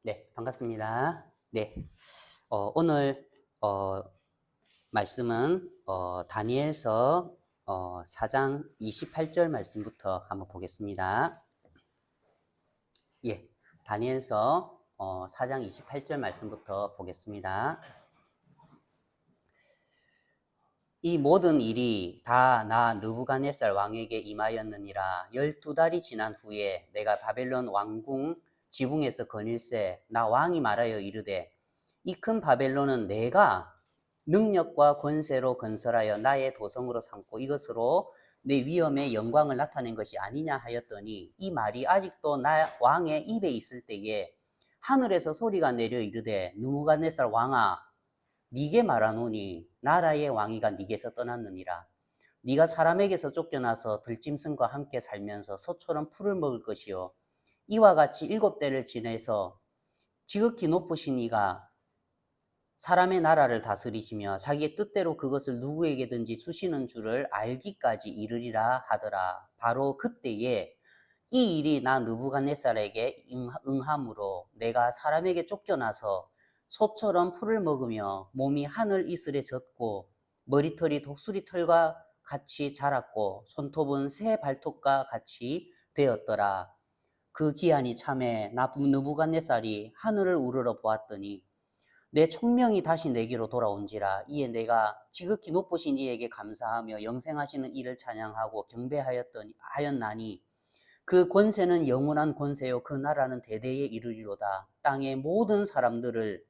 네, 반갑습니다. 네, 오늘 말씀은 다니엘서 4장 28절 말씀부터 한번 보겠습니다. 예, 다니엘서 4장 28절 말씀부터 보겠습니다. 이 모든 일이 다 나 느부갓네살 왕에게 임하였느니라. 12달이 지난 후에 내가 바벨론 왕궁 지붕에서 거닐새 나 왕이 말하여 이르되 이 큰 바벨론은 내가 능력과 권세로 건설하여 나의 도성으로 삼고 이것으로 내 위엄의 영광을 나타낸 것이 아니냐 하였더니 이 말이 아직도 나 왕의 입에 있을 때에 하늘에서 소리가 내려 이르되 느부갓네살 왕아 네게 말하노니 나라의 왕위가 네게서 떠났느니라. 네가 사람에게서 쫓겨나서 들짐승과 함께 살면서 소처럼 풀을 먹을 것이요 이와 같이 7대를 지내서 지극히 높으신 이가 사람의 나라를 다스리시며 자기의 뜻대로 그것을 누구에게든지 주시는 줄을 알기까지 이르리라 하더라. 바로 그때에 이 일이 나 느부갓네살에게 응함으로 내가 사람에게 쫓겨나서 소처럼 풀을 먹으며 몸이 하늘 이슬에 젖고 머리털이 독수리 털과 같이 자랐고 손톱은 새 발톱과 같이 되었더라. 그 기한이 참에 나 느부갓네살이 하늘을 우러러 보았더니 내 총명이 다시 내게로 돌아온지라. 이에 내가 지극히 높으신 이에게 감사하며 영생하시는 이를 찬양하고 경배하였나니 그 권세는 영원한 권세요 그 나라는 대대에 이르리로다. 땅의 모든 사람들을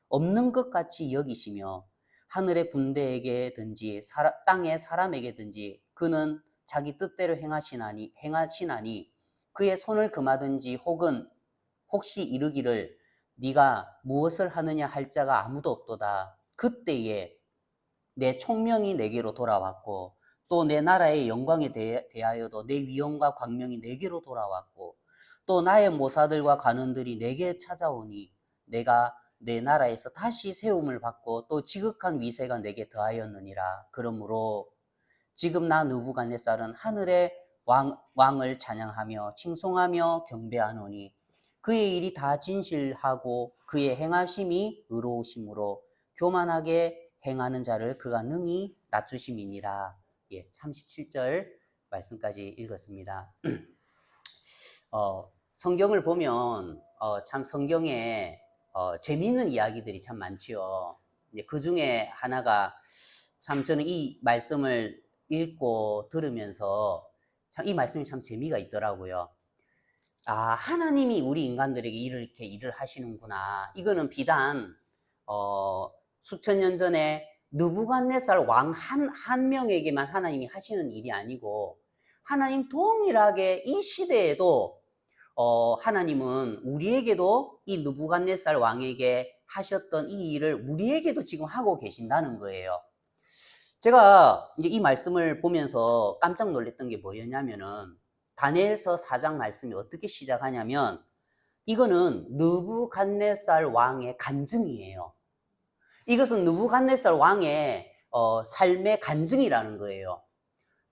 없는 것 같이 여기시며 하늘의 군대에게든지 땅의 사람에게든지 그는 자기 뜻대로 행하시나니 그의 손을 금하든지 혹시 이르기를 네가 무엇을 하느냐 할 자가 아무도 없도다. 그때에 내 총명이 내게로 돌아왔고 또 내 나라의 영광에 대하여도 내 위엄과 광명이 내게로 돌아왔고 또 나의 모사들과 관원들이 내게 찾아오니 내가 내 나라에서 다시 세움을 받고 또 지극한 위세가 내게 더하였느니라. 그러므로 지금 나 느부갓네살은 하늘의 왕을 찬양하며 칭송하며 경배하노니 그의 일이 다 진실하고 그의 행하심이 의로우심으로 교만하게 행하는 자를 그가 능히 낮추심이니라. 예, 37절 말씀까지 읽었습니다. 성경을 보면 참 성경에 재미있는 이야기들이 참 많지요. 그 중에 하나가 참 저는 이 말씀을 읽고 들으면서 참 이 말씀이 참 재미가 있더라고요. 아, 하나님이 우리 인간들에게 이렇게 일을 하시는구나. 이거는 비단 수천 년 전에 느부갓네살 왕 한 명에게만 하나님이 하시는 일이 아니고 하나님 동일하게 이 시대에도 하나님은 우리에게도 이 느부갓네살 왕에게 하셨던 이 일을 우리에게도 지금 하고 계신다는 거예요. 제가 이제 이 말씀을 보면서 깜짝 놀랐던 게 뭐였냐면은 다니엘서 4장 말씀이 어떻게 시작하냐면 이거는 느부갓네살 왕의 간증이에요. 이것은 느부갓네살 왕의 삶의 간증이라는 거예요.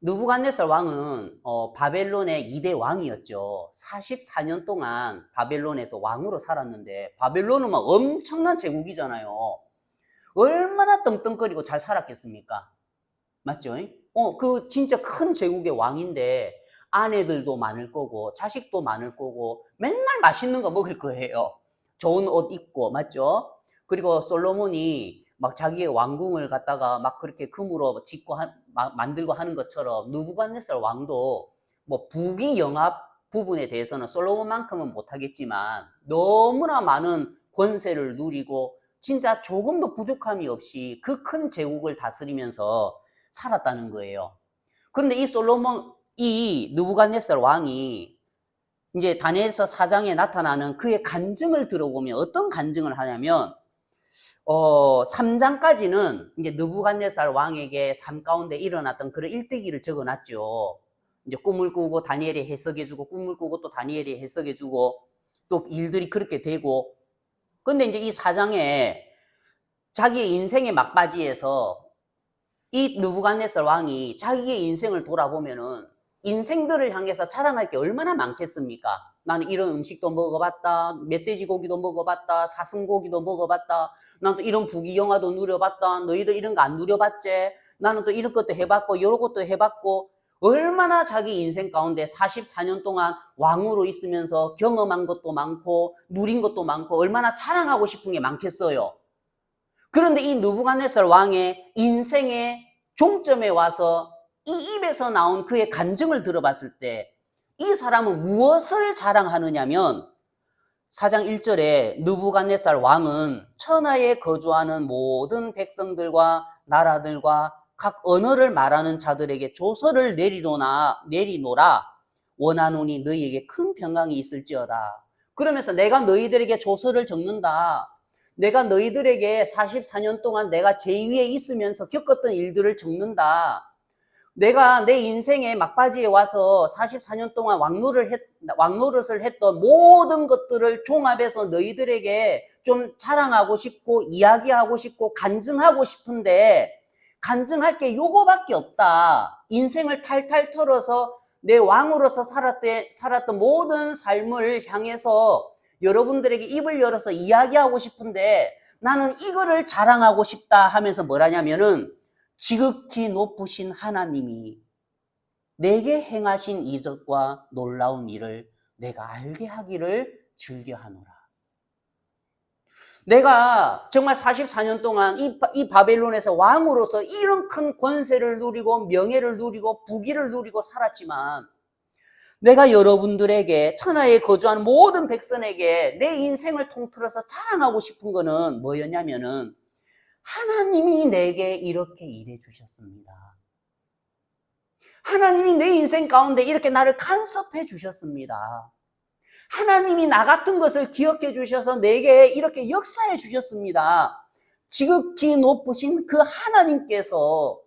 느부갓네살 왕은 바벨론의 2대 왕이었죠. 44년 동안 바벨론에서 왕으로 살았는데 바벨론은 막 엄청난 제국이잖아요. 얼마나 떵떵거리고 잘 살았겠습니까? 맞죠? 그 진짜 큰 제국의 왕인데 아내들도 많을 거고 자식도 많을 거고 맨날 맛있는 거 먹을 거예요. 좋은 옷 입고, 맞죠? 그리고 솔로몬이 막 자기의 왕궁을 갖다가 막 그렇게 금으로 짓고 만들고 하는 것처럼 느부갓네살 왕도 뭐 부귀 영합 부분에 대해서는 솔로몬만큼은 못하겠지만 너무나 많은 권세를 누리고 진짜 조금도 부족함이 없이 그 큰 제국을 다스리면서 살았다는 거예요. 그런데 이 느부갓네살 왕이 이제 다니엘서 4장에 나타나는 그의 간증을 들어보면 어떤 간증을 하냐면 3장까지는 이제 느부갓네살 왕에게 삶 가운데 일어났던 그런 일대기를 적어놨죠. 이제 꿈을 꾸고 다니엘이 해석해주고 꿈을 꾸고 또 다니엘이 해석해주고 또 일들이 그렇게 되고 근데 이제 이 4장에 자기의 인생의 막바지에서 이 느부갓네살 왕이 자기의 인생을 돌아보면은 인생들을 향해서 자랑할 게 얼마나 많겠습니까? 나는 이런 음식도 먹어봤다. 멧돼지 고기도 먹어봤다. 사슴고기도 먹어봤다. 나는 또 이런 부귀영화도 누려봤다. 너희들 이런 거 안 누려봤지? 나는 또 이런 것도 해봤고 이런 것도 해봤고 얼마나 자기 인생 가운데 44년 동안 왕으로 있으면서 경험한 것도 많고 누린 것도 많고 얼마나 자랑하고 싶은 게 많겠어요. 그런데 이 느부갓네살 왕의 인생의 종점에 와서 이 입에서 나온 그의 간증을 들어봤을 때 이 사람은 무엇을 자랑하느냐면 4장 1절에 느부갓네살 왕은 천하에 거주하는 모든 백성들과 나라들과 각 언어를 말하는 자들에게 조서를 내리노라 원하노니 너희에게 큰 평강이 있을지어다. 그러면서 내가 너희들에게 조서를 적는다. 내가 너희들에게 44년 동안 내가 제2에 있으면서 겪었던 일들을 적는다. 내가 내 인생의 막바지에 와서 44년 동안 왕노릇을 했던 모든 것들을 종합해서 너희들에게 좀 자랑하고 싶고 이야기하고 싶고 간증하고 싶은데 간증할 게 요거밖에 없다. 인생을 탈탈 털어서 내 왕으로서 살았던 모든 삶을 향해서 여러분들에게 입을 열어서 이야기하고 싶은데 나는 이거를 자랑하고 싶다 하면서 뭐라냐면은 지극히 높으신 하나님이 내게 행하신 이적과 놀라운 일을 내가 알게 하기를 즐겨하노라. 내가 정말 44년 동안 이 바벨론에서 왕으로서 이런 큰 권세를 누리고 명예를 누리고 부귀를 누리고 살았지만 내가 여러분들에게 천하에 거주하는 모든 백성에게 내 인생을 통틀어서 자랑하고 싶은 거는 뭐였냐면은 하나님이 내게 이렇게 일해 주셨습니다. 하나님이 내 인생 가운데 이렇게 나를 간섭해 주셨습니다. 하나님이 나 같은 것을 기억해 주셔서 내게 이렇게 역사해 주셨습니다. 지극히 높으신 그 하나님께서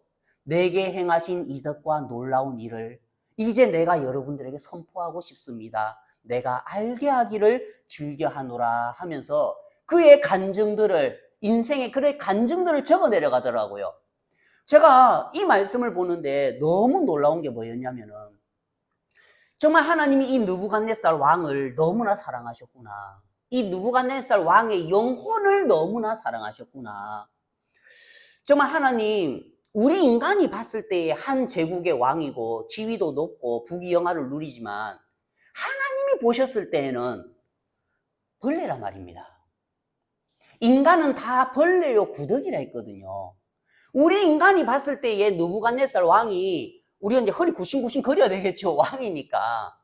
내게 행하신 이적과 놀라운 일을 이제 내가 여러분들에게 선포하고 싶습니다. 내가 알게 하기를 즐겨하노라 하면서 그의 간증들을 인생의 그의 간증들을 적어 내려가더라고요. 제가 이 말씀을 보는데 너무 놀라운 게 뭐였냐면은 정말 하나님이 이 느부갓네살 왕을 너무나 사랑하셨구나. 이 느부갓네살 왕의 영혼을 너무나 사랑하셨구나. 정말 하나님 우리 인간이 봤을 때의 한 제국의 왕이고 지위도 높고 부귀영화를 누리지만 하나님이 보셨을 때에는 벌레란 말입니다. 인간은 다 벌레요 구더기라 했거든요. 우리 인간이 봤을 때의 느부갓네살 왕이 우리가 이제 허리 굽신굽신 거려야 되겠죠. 왕이니까.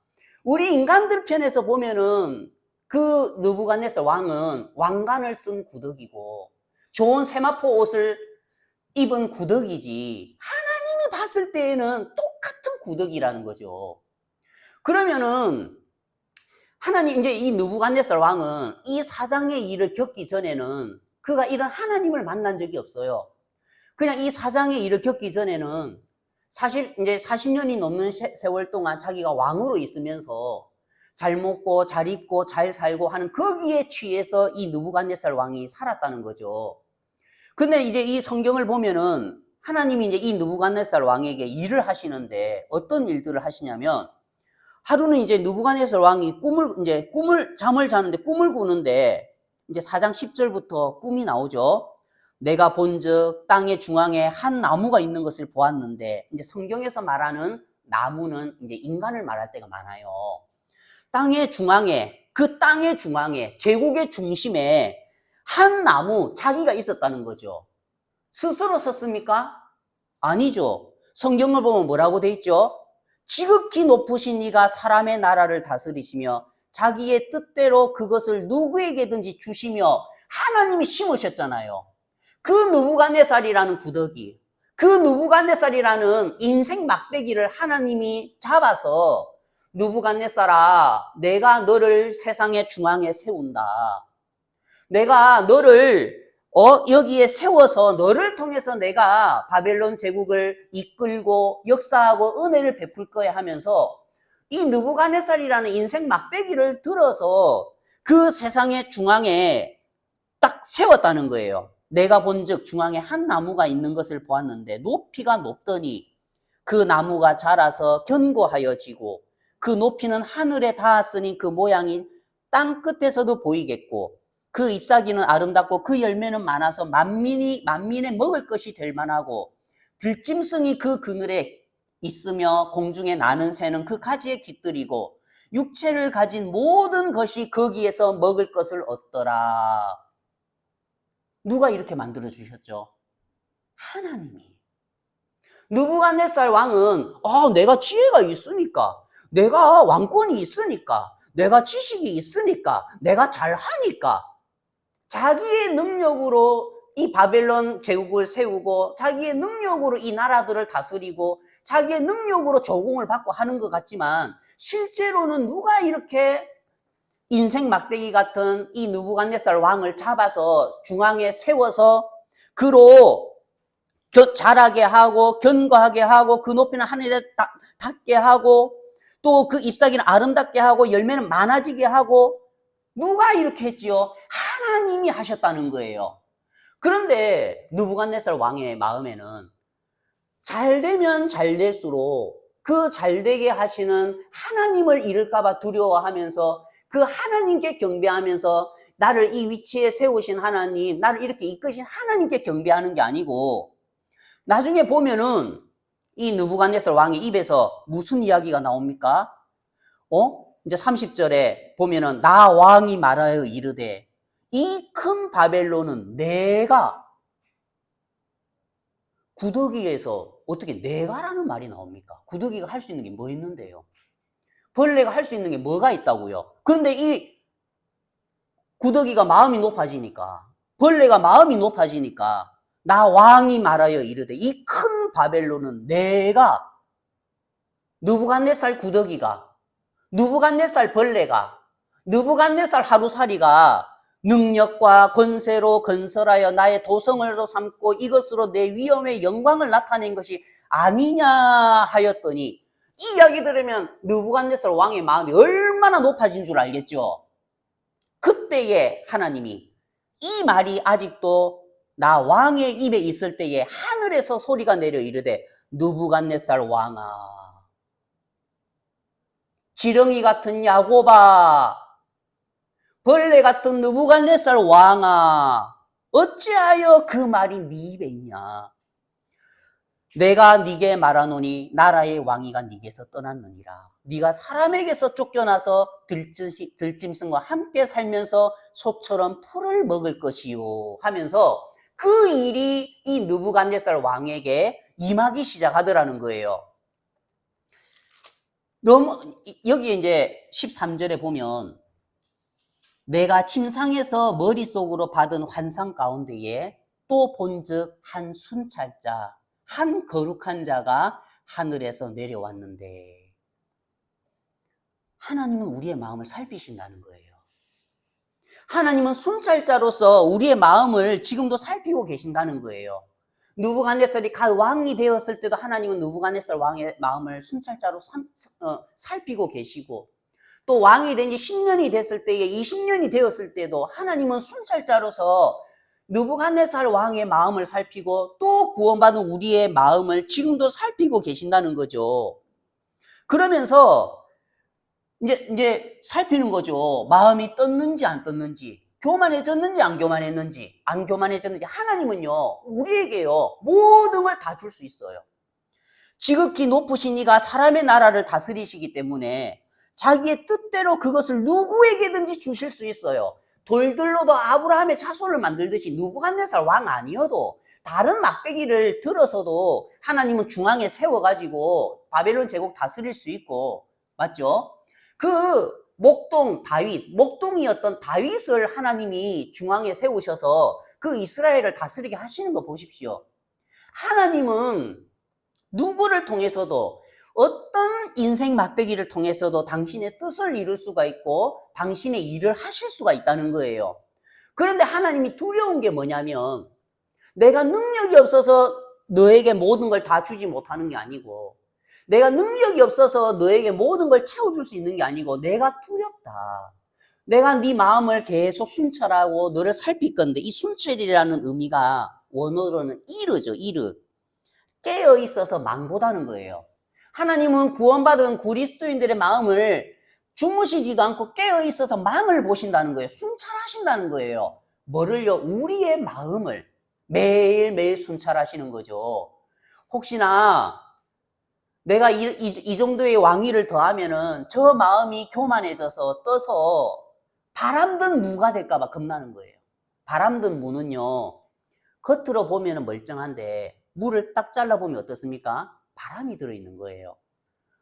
우리 인간들 편에서 보면은 그 느부갓네살 왕은 왕관을 쓴 구더기고 좋은 세마포 옷을 입은 구더기지 하나님이 봤을 때에는 똑같은 구더기라는 거죠. 그러면은 하나님 이제 이 느부갓네살 왕은 이 사장의 일을 겪기 전에는 그가 이런 하나님을 만난 적이 없어요. 그냥 이 사장의 일을 겪기 전에는 사실 이제 40년이 넘는 세월 동안 자기가 왕으로 있으면서 잘 먹고 잘 입고 잘 살고 하는 거기에 취해서 이 느부갓네살 왕이 살았다는 거죠. 근데 이제 이 성경을 보면은 하나님이 이제 이 느부갓네살 왕에게 일을 하시는데 어떤 일들을 하시냐면 하루는 이제 느부갓네살 왕이 잠을 자는데 꿈을 꾸는데 이제 4장 10절부터 꿈이 나오죠. 내가 본즉 땅의 중앙에 한 나무가 있는 것을 보았는데 이제 성경에서 말하는 나무는 이제 인간을 말할 때가 많아요. 땅의 중앙에 제국의 중심에 한 나무 자기가 있었다는 거죠. 스스로 썼습니까? 아니죠. 성경을 보면 뭐라고 돼 있죠? 지극히 높으신 이가 사람의 나라를 다스리시며 자기의 뜻대로 그것을 누구에게든지 주시며 하나님이 심으셨잖아요. 그 느부갓네살이라는 구더기, 그 느부갓네살이라는 인생 막대기를 하나님이 잡아서 느부갓네살아, 내가 너를 세상의 중앙에 세운다. 내가 너를 여기에 세워서 너를 통해서 내가 바벨론 제국을 이끌고 역사하고 은혜를 베풀 거야 하면서 이 느부갓네살이라는 인생 막대기를 들어서 그 세상의 중앙에 딱 세웠다는 거예요. 내가 본즉 중앙에 한 나무가 있는 것을 보았는데 높이가 높더니 그 나무가 자라서 견고하여 지고 그 높이는 하늘에 닿았으니 그 모양이 땅 끝에서도 보이겠고 그 잎사귀는 아름답고 그 열매는 많아서 만민의 먹을 것이 될 만하고 들짐승이 그 그늘에 있으며 공중에 나는 새는 그 가지에 깃들이고 육체를 가진 모든 것이 거기에서 먹을 것을 얻더라. 누가 이렇게 만들어 주셨죠? 하나님이. 느부갓네살 왕은 내가 지혜가 있으니까, 내가 왕권이 있으니까, 내가 지식이 있으니까, 내가 잘하니까 자기의 능력으로 이 바벨론 제국을 세우고 자기의 능력으로 이 나라들을 다스리고 자기의 능력으로 조공을 받고 하는 것 같지만 실제로는 누가 이렇게 인생 막대기 같은 이 느부갓네살 왕을 잡아서 중앙에 세워서 그로 자라게 하고 견고하게 하고 그 높이는 하늘에 닿게 하고 또 그 잎사귀는 아름답게 하고 열매는 많아지게 하고 누가 이렇게 했지요? 하나님이 하셨다는 거예요. 그런데 느부갓네살 왕의 마음에는 잘 되면 잘 될수록 그 잘 되게 하시는 하나님을 잃을까봐 두려워하면서 그 하나님께 경배하면서 나를 이 위치에 세우신 하나님, 나를 이렇게 이끄신 하나님께 경배하는 게 아니고 나중에 보면은 이 느부갓네살 왕의 입에서 무슨 이야기가 나옵니까? 이제 30절에 보면은 나 왕이 말하여 이르되 이 큰 바벨론은 내가 구더기에서 어떻게 내가라는 말이 나옵니까? 구더기가 할 수 있는 게 뭐 있는데요? 벌레가 할 수 있는 게 뭐가 있다고요? 그런데 이 구더기가 마음이 높아지니까 벌레가 마음이 높아지니까 나 왕이 말하여 이르되 이 큰 바벨론은 내가 느부갓네살 구더기가 느부갓네살 벌레가 느부갓네살 하루살이가 능력과 권세로 건설하여 나의 도성으로 삼고 이것으로 내 위엄의 영광을 나타낸 것이 아니냐 하였더니 이 이야기 들으면 느부갓네살 왕의 마음이 얼마나 높아진 줄 알겠죠. 그때에 하나님이 이 말이 아직도 나 왕의 입에 있을 때에 하늘에서 소리가 내려 이르되 느부갓네살 왕아 지렁이 같은 야곱아 벌레 같은 느부갓네살 왕아 어찌하여 그 말이 네 입에 있냐 내가 네게 말하노니 나라의 왕위가 네게서 떠났느니라 네가 사람에게서 쫓겨나서 들짐승과 함께 살면서 소처럼 풀을 먹을 것이요 하면서 그 일이 이 느부갓네살 왕에게 임하기 시작하더라는 거예요. 여기 이제 13절에 보면 내가 침상에서 머릿속으로 받은 환상 가운데에 또 본즉 한 순찰자, 한 거룩한 자가 하늘에서 내려왔는데 하나님은 우리의 마음을 살피신다는 거예요. 하나님은 순찰자로서 우리의 마음을 지금도 살피고 계신다는 거예요. 느부갓네살이 왕이 되었을 때도 하나님은 느부갓네살 왕의 마음을 순찰자로 살피고 계시고 또 왕이 된 지 10년이 됐을 때에 20년이 되었을 때도 하나님은 순찰자로서 느부갓네살 왕의 마음을 살피고 또 구원받은 우리의 마음을 지금도 살피고 계신다는 거죠. 그러면서 이제 살피는 거죠. 마음이 떴는지 안 떴는지, 교만해졌는지 안 교만했는지, 안 교만해졌는지. 하나님은요, 우리에게요, 모든 걸 다 줄 수 있어요. 지극히 높으신 이가 사람의 나라를 다스리시기 때문에 자기의 뜻대로 그것을 누구에게든지 주실 수 있어요. 돌들로도 아브라함의 자손을 만들듯이 느부갓네살 왕 아니어도 다른 막대기를 들어서도 하나님은 중앙에 세워가지고 바벨론 제국 다스릴 수 있고, 맞죠? 그 목동이었던 다윗을 하나님이 중앙에 세우셔서 그 이스라엘을 다스리게 하시는 거 보십시오. 하나님은 누구를 통해서도 어떤 인생 막대기를 통해서도 당신의 뜻을 이룰 수가 있고 당신의 일을 하실 수가 있다는 거예요. 그런데 하나님이 두려운 게 뭐냐면 내가 능력이 없어서 너에게 모든 걸 다 주지 못하는 게 아니고 내가 능력이 없어서 너에게 모든 걸 채워줄 수 있는 게 아니고 내가 두렵다. 내가 네 마음을 계속 순찰하고 너를 살필 건데 이 순찰이라는 의미가 원어로는 이르죠. 이르. 깨어있어서 망보다는 거예요. 하나님은 구원받은 그리스도인들의 마음을 주무시지도 않고 깨어 있어서 마음을 보신다는 거예요. 순찰하신다는 거예요. 뭐를요? 우리의 마음을 매일매일 순찰하시는 거죠. 혹시나 내가 이 정도의 왕위를 더하면은 저 마음이 교만해져서 떠서 바람든 무가 될까봐 겁나는 거예요. 바람든 무는요, 겉으로 보면은 멀쩡한데 무를 딱 잘라보면 어떻습니까? 바람이 들어있는 거예요.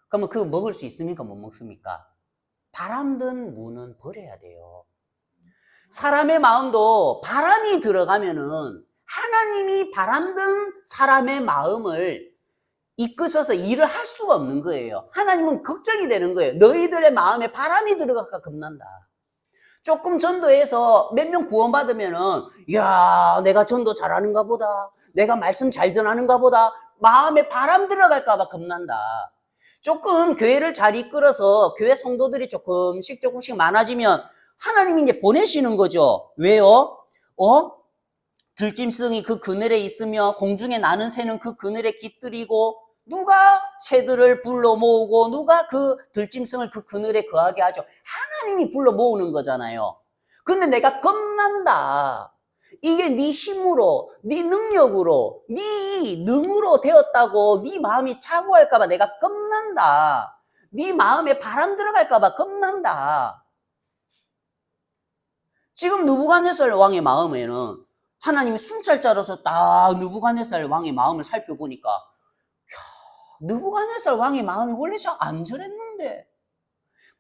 그러면 그거 먹을 수 있습니까? 못 먹습니까? 바람든 무는 버려야 돼요. 사람의 마음도 바람이 들어가면은 하나님이 바람든 사람의 마음을 이끄셔서 일을 할 수가 없는 거예요. 하나님은 걱정이 되는 거예요. 너희들의 마음에 바람이 들어갈까 겁난다. 조금 전도해서 몇 명 구원받으면은, 야, 내가 전도 잘하는가 보다. 내가 말씀 잘 전하는가 보다. 마음에 바람 들어갈까 봐 겁난다. 조금 교회를 잘 이끌어서 교회 성도들이 조금씩 많아지면 하나님이 이제 보내시는 거죠. 왜요? 들짐승이 그 그늘에 있으며 공중에 나는 새는 그 그늘에 깃들이고 누가 새들을 불러 모으고 누가 그 들짐승을 그 그늘에 거하게 하죠. 하나님이 불러 모으는 거잖아요. 근데 내가 겁난다. 이게 네 힘으로, 네 능력으로, 네 능으로 되었다고 네 마음이 착오할까 봐 내가 겁난다. 네 마음에 바람 들어갈까 봐 겁난다. 지금 느부갓네살 왕의 마음에는 하나님이 순찰자로서 딱 느부갓네살 왕의 마음을 살펴보니까 느부갓네살 왕의 마음이 원래 잘 안 저랬는데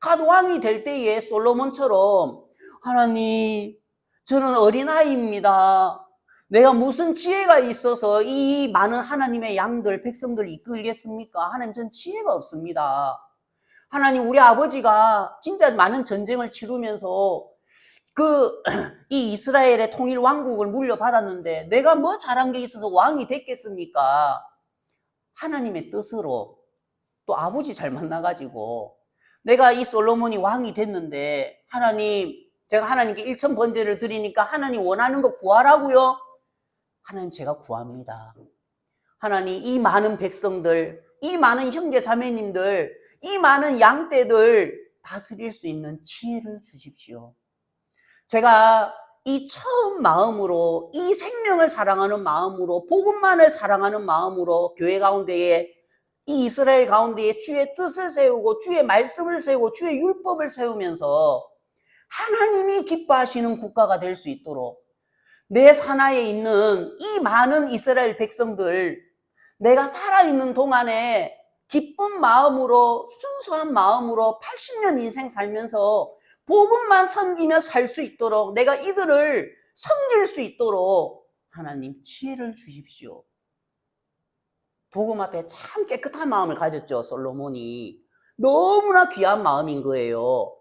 갓 왕이 될 때에 솔로몬처럼 하나님 저는 어린아이입니다. 내가 무슨 지혜가 있어서 이 많은 하나님의 양들 백성들 이끌겠습니까? 하나님 전 지혜가 없습니다. 하나님 우리 아버지가 진짜 많은 전쟁을 치르면서 이 이스라엘의 통일 왕국을 물려받았는데 내가 뭐 잘한 게 있어서 왕이 됐겠습니까? 하나님의 뜻으로 또 아버지 잘 만나가지고 내가 이 솔로몬이 왕이 됐는데 하나님 제가 하나님께 1천 번제를 드리니까 하나님 원하는 거 구하라고요? 하나님 제가 구합니다. 하나님 이 많은 백성들, 이 많은 형제 자매님들, 이 많은 양떼들 다스릴 수 있는 지혜를 주십시오. 제가 이 처음 마음으로 이 생명을 사랑하는 마음으로 복음만을 사랑하는 마음으로 교회 가운데에 이 이스라엘 가운데에 주의 뜻을 세우고 주의 말씀을 세우고 주의 율법을 세우면서 하나님이 기뻐하시는 국가가 될 수 있도록 내 산하에 있는 이 많은 이스라엘 백성들 내가 살아있는 동안에 기쁜 마음으로 순수한 마음으로 80년 인생 살면서 복음만 섬기며 살 수 있도록 내가 이들을 섬길 수 있도록 하나님 지혜를 주십시오. 복음 앞에 참 깨끗한 마음을 가졌죠. 솔로몬이 너무나 귀한 마음인 거예요.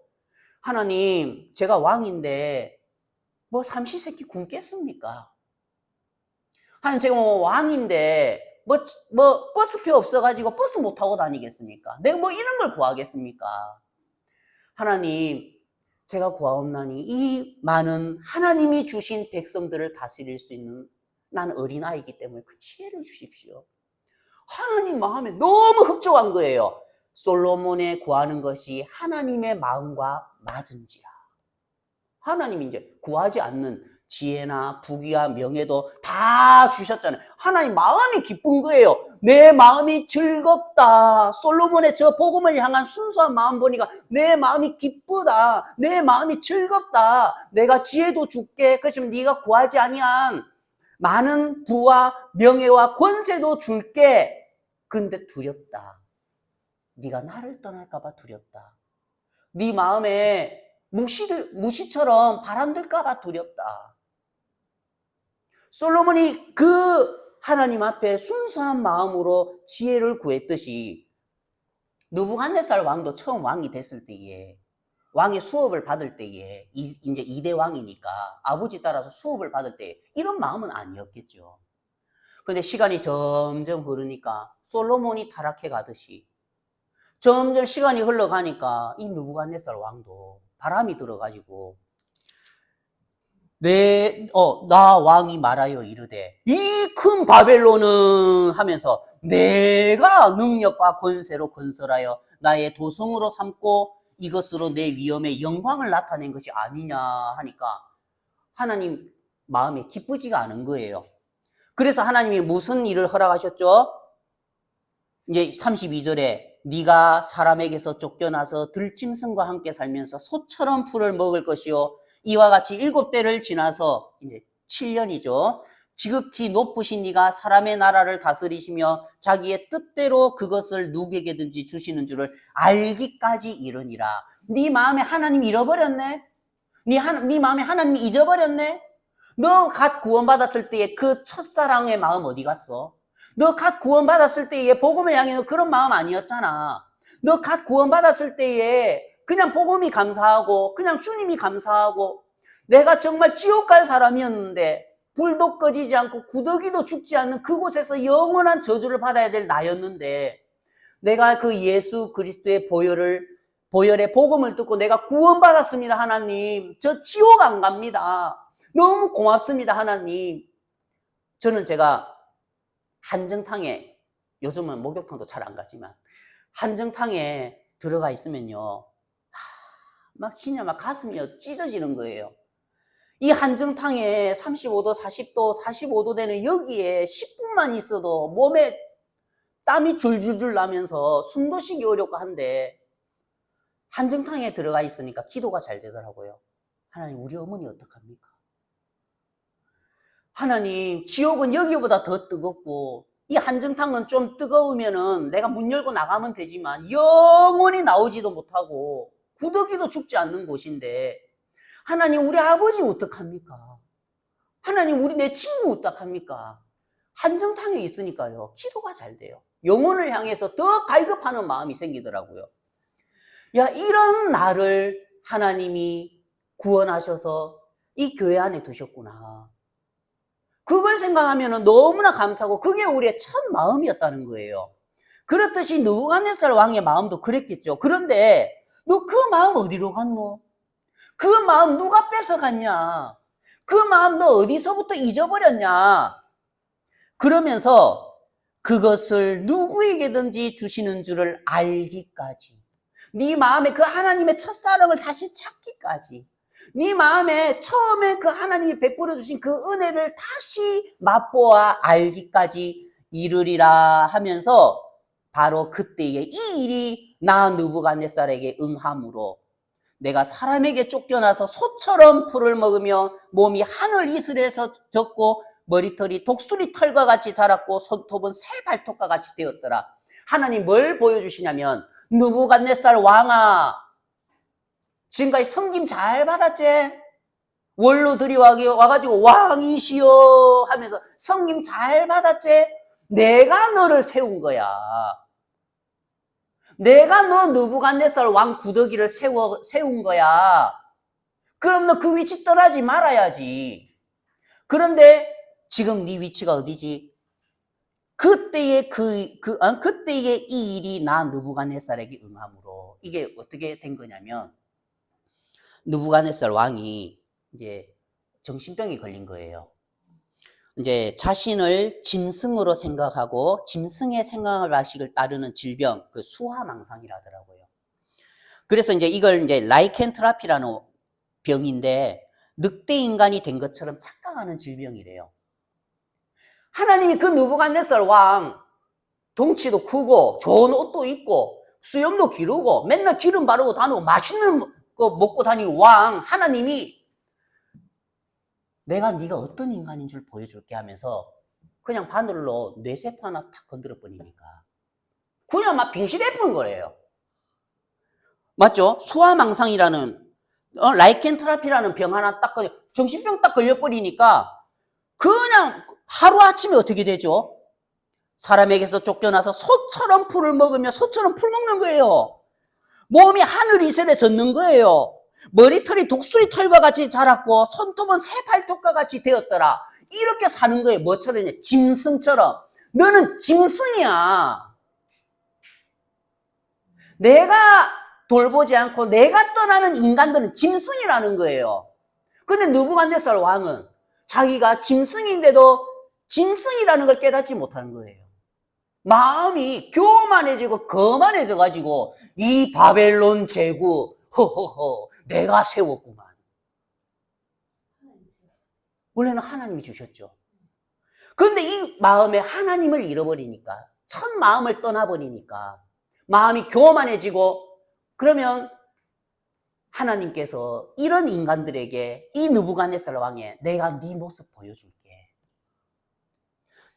하나님 제가 왕인데 뭐 삼시세끼 굶겠습니까? 하나님 제가 뭐 왕인데 뭐 버스표 없어가지고 버스 못 타고 다니겠습니까? 내가 뭐 이런 걸 구하겠습니까? 하나님 제가 구하옵나니 이 많은 하나님이 주신 백성들을 다스릴 수 있는 나는 어린아이이기 때문에 그 지혜를 주십시오. 하나님 마음에 너무 흡족한 거예요. 솔로몬의 구하는 것이 하나님의 마음과 맞은지라. 하나님이 이제 구하지 않는 지혜나 부귀와 명예도 다 주셨잖아요. 하나님 마음이 기쁜 거예요. 내 마음이 즐겁다. 솔로몬의 저 복음을 향한 순수한 마음 보니까 내 마음이 기쁘다. 내 마음이 즐겁다. 내가 지혜도 줄게. 그렇지만 네가 구하지 아니한 많은 부와 명예와 권세도 줄게. 근데 두렵다. 네가 나를 떠날까 봐 두렵다. 네 마음에 무시처럼 바람 들까 봐 두렵다. 솔로몬이 그 하나님 앞에 순수한 마음으로 지혜를 구했듯이 느부갓네살 왕도 처음 왕이 됐을 때에 왕의 수업을 받을 때에 이제 2대 왕이니까 아버지 따라서 수업을 받을 때 이런 마음은 아니었겠죠. 근데 시간이 점점 흐르니까 솔로몬이 타락해 가듯이 점점 시간이 흘러가니까 이 느부갓네살 왕도 바람이 들어가지고 나 왕이 말하여 이르되 이 큰 바벨론은 하면서 내가 능력과 권세로 건설하여 나의 도성으로 삼고 이것으로 내 위엄의 영광을 나타낸 것이 아니냐 하니까 하나님 마음에 기쁘지가 않은 거예요. 그래서 하나님이 무슨 일을 허락하셨죠? 이제 32절에 네가 사람에게서 쫓겨나서 들짐승과 함께 살면서 소처럼 풀을 먹을 것이요 이와 같이 7대를 지나서 이제 7년이죠. 지극히 높으신 네가 사람의 나라를 다스리시며 자기의 뜻대로 그것을 누구에게든지 주시는 줄을 알기까지 이르니라. 네 마음에 하나님 잃어버렸네? 네 마음에 하나님 잊어버렸네? 너 갓 구원받았을 때의 그 첫사랑의 마음 어디 갔어? 너 갓 구원받았을 때의 복음을 향해 너 그런 마음 아니었잖아. 너 갓 구원받았을 때에 그냥 복음이 감사하고 그냥 주님이 감사하고 내가 정말 지옥 갈 사람이었는데 불도 꺼지지 않고 구더기도 죽지 않는 그곳에서 영원한 저주를 받아야 될 나였는데 내가 그 예수 그리스도의 보혈의 복음을 듣고 내가 구원받았습니다. 하나님 저 지옥 안 갑니다. 너무 고맙습니다. 하나님. 저는 제가 한정탕에 요즘은 목욕탕도 잘 안 가지만 한정탕에 들어가 있으면요 막 진짜 막 가슴이 찢어지는 거예요. 이 한정탕에 35도, 40도, 45도 되는 여기에 10분만 있어도 몸에 땀이 줄줄줄 나면서 숨도 쉬기 어렵고 한데 한정탕에 들어가 있으니까 기도가 잘 되더라고요. 하나님 우리 어머니 어떡합니까? 하나님 지옥은 여기보다 더 뜨겁고 이 한정탕은 좀 뜨거우면은 내가 문 열고 나가면 되지만 영원히 나오지도 못하고 구더기도 죽지 않는 곳인데 하나님 우리 아버지 어떡합니까? 하나님 우리 내 친구 어떡합니까? 한정탕에 있으니까요 기도가 잘 돼요. 영혼을 향해서 더 갈급하는 마음이 생기더라고요. 야 이런 나를 하나님이 구원하셔서 이 교회 안에 두셨구나. 그걸 생각하면 너무나 감사하고 그게 우리의 첫 마음이었다는 거예요. 그렇듯이 느부갓네살 왕의 마음도 그랬겠죠. 그런데 너 그 마음 어디로 갔노? 그 마음 누가 뺏어갔냐? 그 마음 너 어디서부터 잊어버렸냐? 그러면서 그것을 누구에게든지 주시는 줄을 알기까지 네 마음에 그 하나님의 첫사랑을 다시 찾기까지 네 마음에 처음에 그 하나님이 베풀어 주신 그 은혜를 다시 맛보아 알기까지 이르리라 하면서 바로 그때에 이 일이 나 느부갓네살에게 응함으로 내가 사람에게 쫓겨나서 소처럼 풀을 먹으며 몸이 하늘 이슬에서 졌고 머리털이 독수리 털과 같이 자랐고 손톱은 새 발톱과 같이 되었더라. 하나님 뭘 보여주시냐면 느부갓네살 왕아 지금까지 섬김 잘 받았지? 원로들이 와가지고 왕이시여 하면서 섬김 잘 받았지? 내가 너를 세운 거야. 내가 너 느부갓네살 왕 구더기를 세운 거야. 그럼 너 그 위치 떠나지 말아야지. 그런데 지금 네 위치가 어디지? 그때의 그때의 이 일이 나 느부갓네살에게 응함으로 이게 어떻게 된 거냐면 느부갓네살 왕이 이제 정신병이 걸린 거예요. 이제 자신을 짐승으로 생각하고 짐승의 생각 방식을 따르는 질병, 그 수화망상이라더라고요. 그래서 이제 이걸 이제 라이켄트라피라는 병인데 늑대 인간이 된 것처럼 착각하는 질병이래요. 하나님이 그 느부갓네살 왕 덩치도 크고 좋은 옷도 입고 수염도 기르고 맨날 기름 바르고 다니고 맛있는 거 먹고 다니는 왕 하나님이 내가 네가 어떤 인간인 줄 보여줄게 하면서 그냥 바늘로 뇌세포 하나 탁 건드려 버리니까 그냥 막 빙시돼 버린 거예요. 맞죠? 수화망상이라는 라이켄트라피라는 병 하나 딱 정신병 딱 걸려버리니까 그냥 하루아침에 어떻게 되죠? 사람에게서 쫓겨나서 소처럼 풀을 먹으며 소처럼 풀 먹는 거예요. 몸이 하늘 이슬에 젖는 거예요. 머리털이 독수리 털과 같이 자랐고 손톱은 새 발톱과 같이 되었더라. 이렇게 사는 거예요. 뭐처럼요? 짐승처럼. 너는 짐승이야. 내가 돌보지 않고 내가 떠나는 인간들은 짐승이라는 거예요. 근데 느부갓네살 왕은 자기가 짐승인데도 짐승이라는 걸 깨닫지 못하는 거예요. 마음이 교만해지고 거만해져가지고 이 바벨론 제국 허허허 내가 세웠구만. 원래는 하나님이 주셨죠. 그런데 이 마음에 하나님을 잃어버리니까, 첫 마음을 떠나버리니까 마음이 교만해지고, 그러면 하나님께서 이런 인간들에게 이 느부갓네살 왕에 내가 네 모습 보여줄게.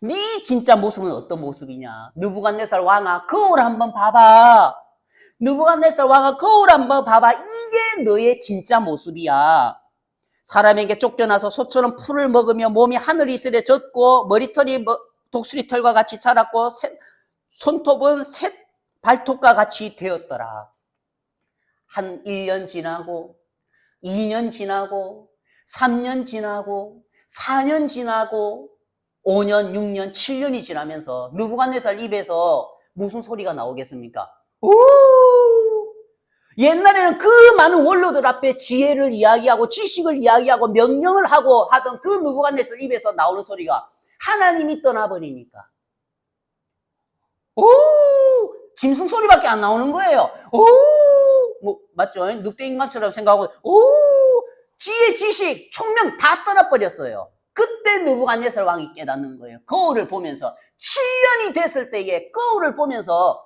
네 진짜 모습은 어떤 모습이냐? 느부갓네살 왕아, 거울 한번 봐봐. 느부갓네살 왕아, 거울 한번 봐봐. 이게 너의 진짜 모습이야. 사람에게 쫓겨나서 소처럼 풀을 먹으며 몸이 하늘 이슬에 젖고 머리털이 독수리털과 같이 자랐고 손톱은 새 발톱과 같이 되었더라. 한 1년 지나고 2년 지나고 3년 지나고 4년 지나고 5년, 6년, 7년이 지나면서 느부갓네살 입에서 무슨 소리가 나오겠습니까? 오! 옛날에는 그 많은 원로들 앞에 지혜를 이야기하고 지식을 이야기하고 명령을 하고 하던 그 느부갓네살 입에서 나오는 소리가 하나님이 떠나버리니까 오! 짐승 소리밖에 안 나오는 거예요. 오! 뭐 맞죠? 늑대 인간처럼 생각하고 오! 지혜, 지식, 총명 다 떠나버렸어요. 그때 느부갓네살 왕이 깨닫는 거예요. 거울을 보면서 7년이 됐을 때에 거울을 보면서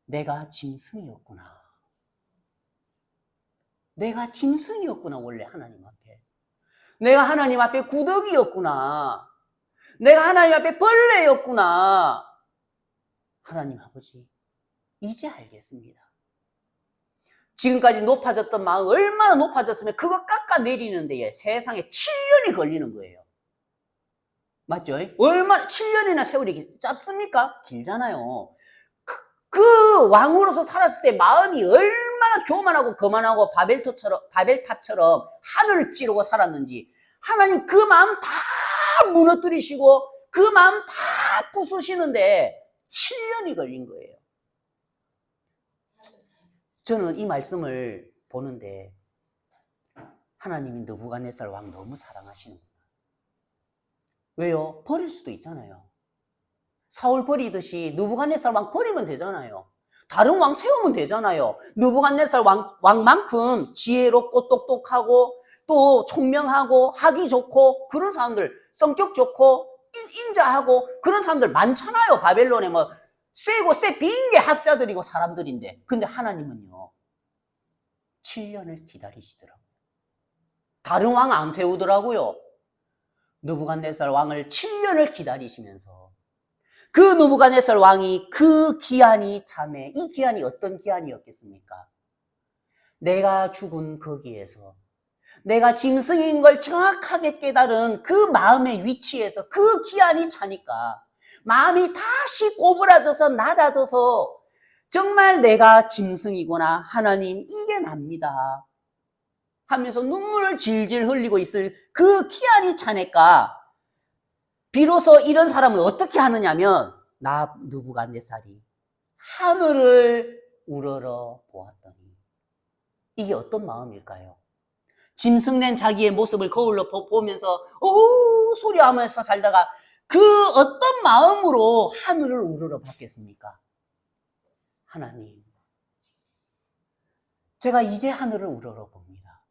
내가 짐승이었구나. 내가 짐승이었구나. 원래 하나님 앞에. 내가 하나님 앞에 구더기였구나. 내가 하나님 앞에 벌레였구나. 하나님 아버지, 이제 알겠습니다. 지금까지 높아졌던 마음 얼마나 높아졌으면 그거 깎아내리는 데에 세상에 7년이 걸리는 거예요. 맞죠? 얼마나 7년이나 세월이 짧습니까? 길잖아요. 그 왕으로서 살았을 때 마음이 얼마나 교만하고 거만하고 바벨탑처럼 하늘을 찌르고 살았는지 하나님 그 마음 다 무너뜨리시고 그 마음 다 부수시는데 7년이 걸린 거예요. 저는 이 말씀을 보는데 하나님이 느부갓네살 왕 너무 사랑하시는구나. 왜요? 버릴 수도 있잖아요. 사울 버리듯이 느부갓네살 왕 버리면 되잖아요. 다른 왕 세우면 되잖아요. 느부갓네살 왕만큼 지혜롭고 똑똑하고 또 총명하고 하기 좋고 그런 사람들, 성격 좋고 인자하고 그런 사람들 많잖아요. 바벨론에 뭐 쎄고 빈 게 학자들이고 사람들인데. 근데 하나님은요 7년을 기다리시더라고요. 다른 왕 안 세우더라고요. 느부갓네살 왕을 7년을 기다리시면서 그 느부갓네살 왕이 그 기한이 참에, 이 기한이 어떤 기한이었겠습니까? 내가 죽은 거기에서 내가 짐승인 걸 정확하게 깨달은 그 마음의 위치에서 그 기한이 차니까 마음이 다시 꼬부라져서 낮아져서 정말 내가 짐승이구나, 하나님 이게 납니다 하면서 눈물을 질질 흘리고 있을 그 기한이 차니까 비로소 이런 사람은 어떻게 하느냐면 나 느부갓네살이 하늘을 우러러 보았더니, 이게 어떤 마음일까요? 짐승된 자기의 모습을 거울로 보면서 오 소리하면서 살다가 그 어떤 마음으로 하늘을 우러러 봤겠습니까? 하나님, 제가 이제 하늘을 우러러 봅니다.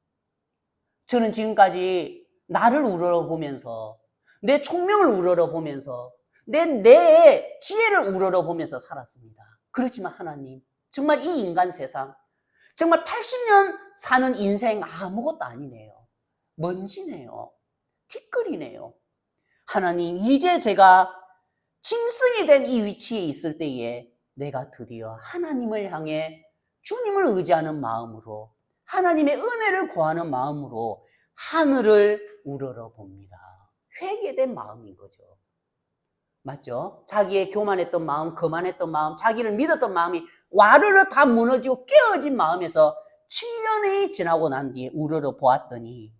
저는 지금까지 나를 우러러 보면서 내 총명을 우러러 보면서 내 지혜를 우러러 보면서 살았습니다. 그렇지만 하나님, 정말 이 인간 세상 정말 80년 사는 인생 아무것도 아니네요. 먼지네요. 티끌이네요. 하나님, 이제 제가 짐승이 된 이 위치에 있을 때에 내가 드디어 하나님을 향해 주님을 의지하는 마음으로, 하나님의 은혜를 구하는 마음으로 하늘을 우러러 봅니다. 회개된 마음인 거죠. 맞죠? 자기의 교만했던 마음, 거만했던 마음, 자기를 믿었던 마음이 와르르 다 무너지고 깨어진 마음에서 7년이 지나고 난 뒤에 우러러 보았더니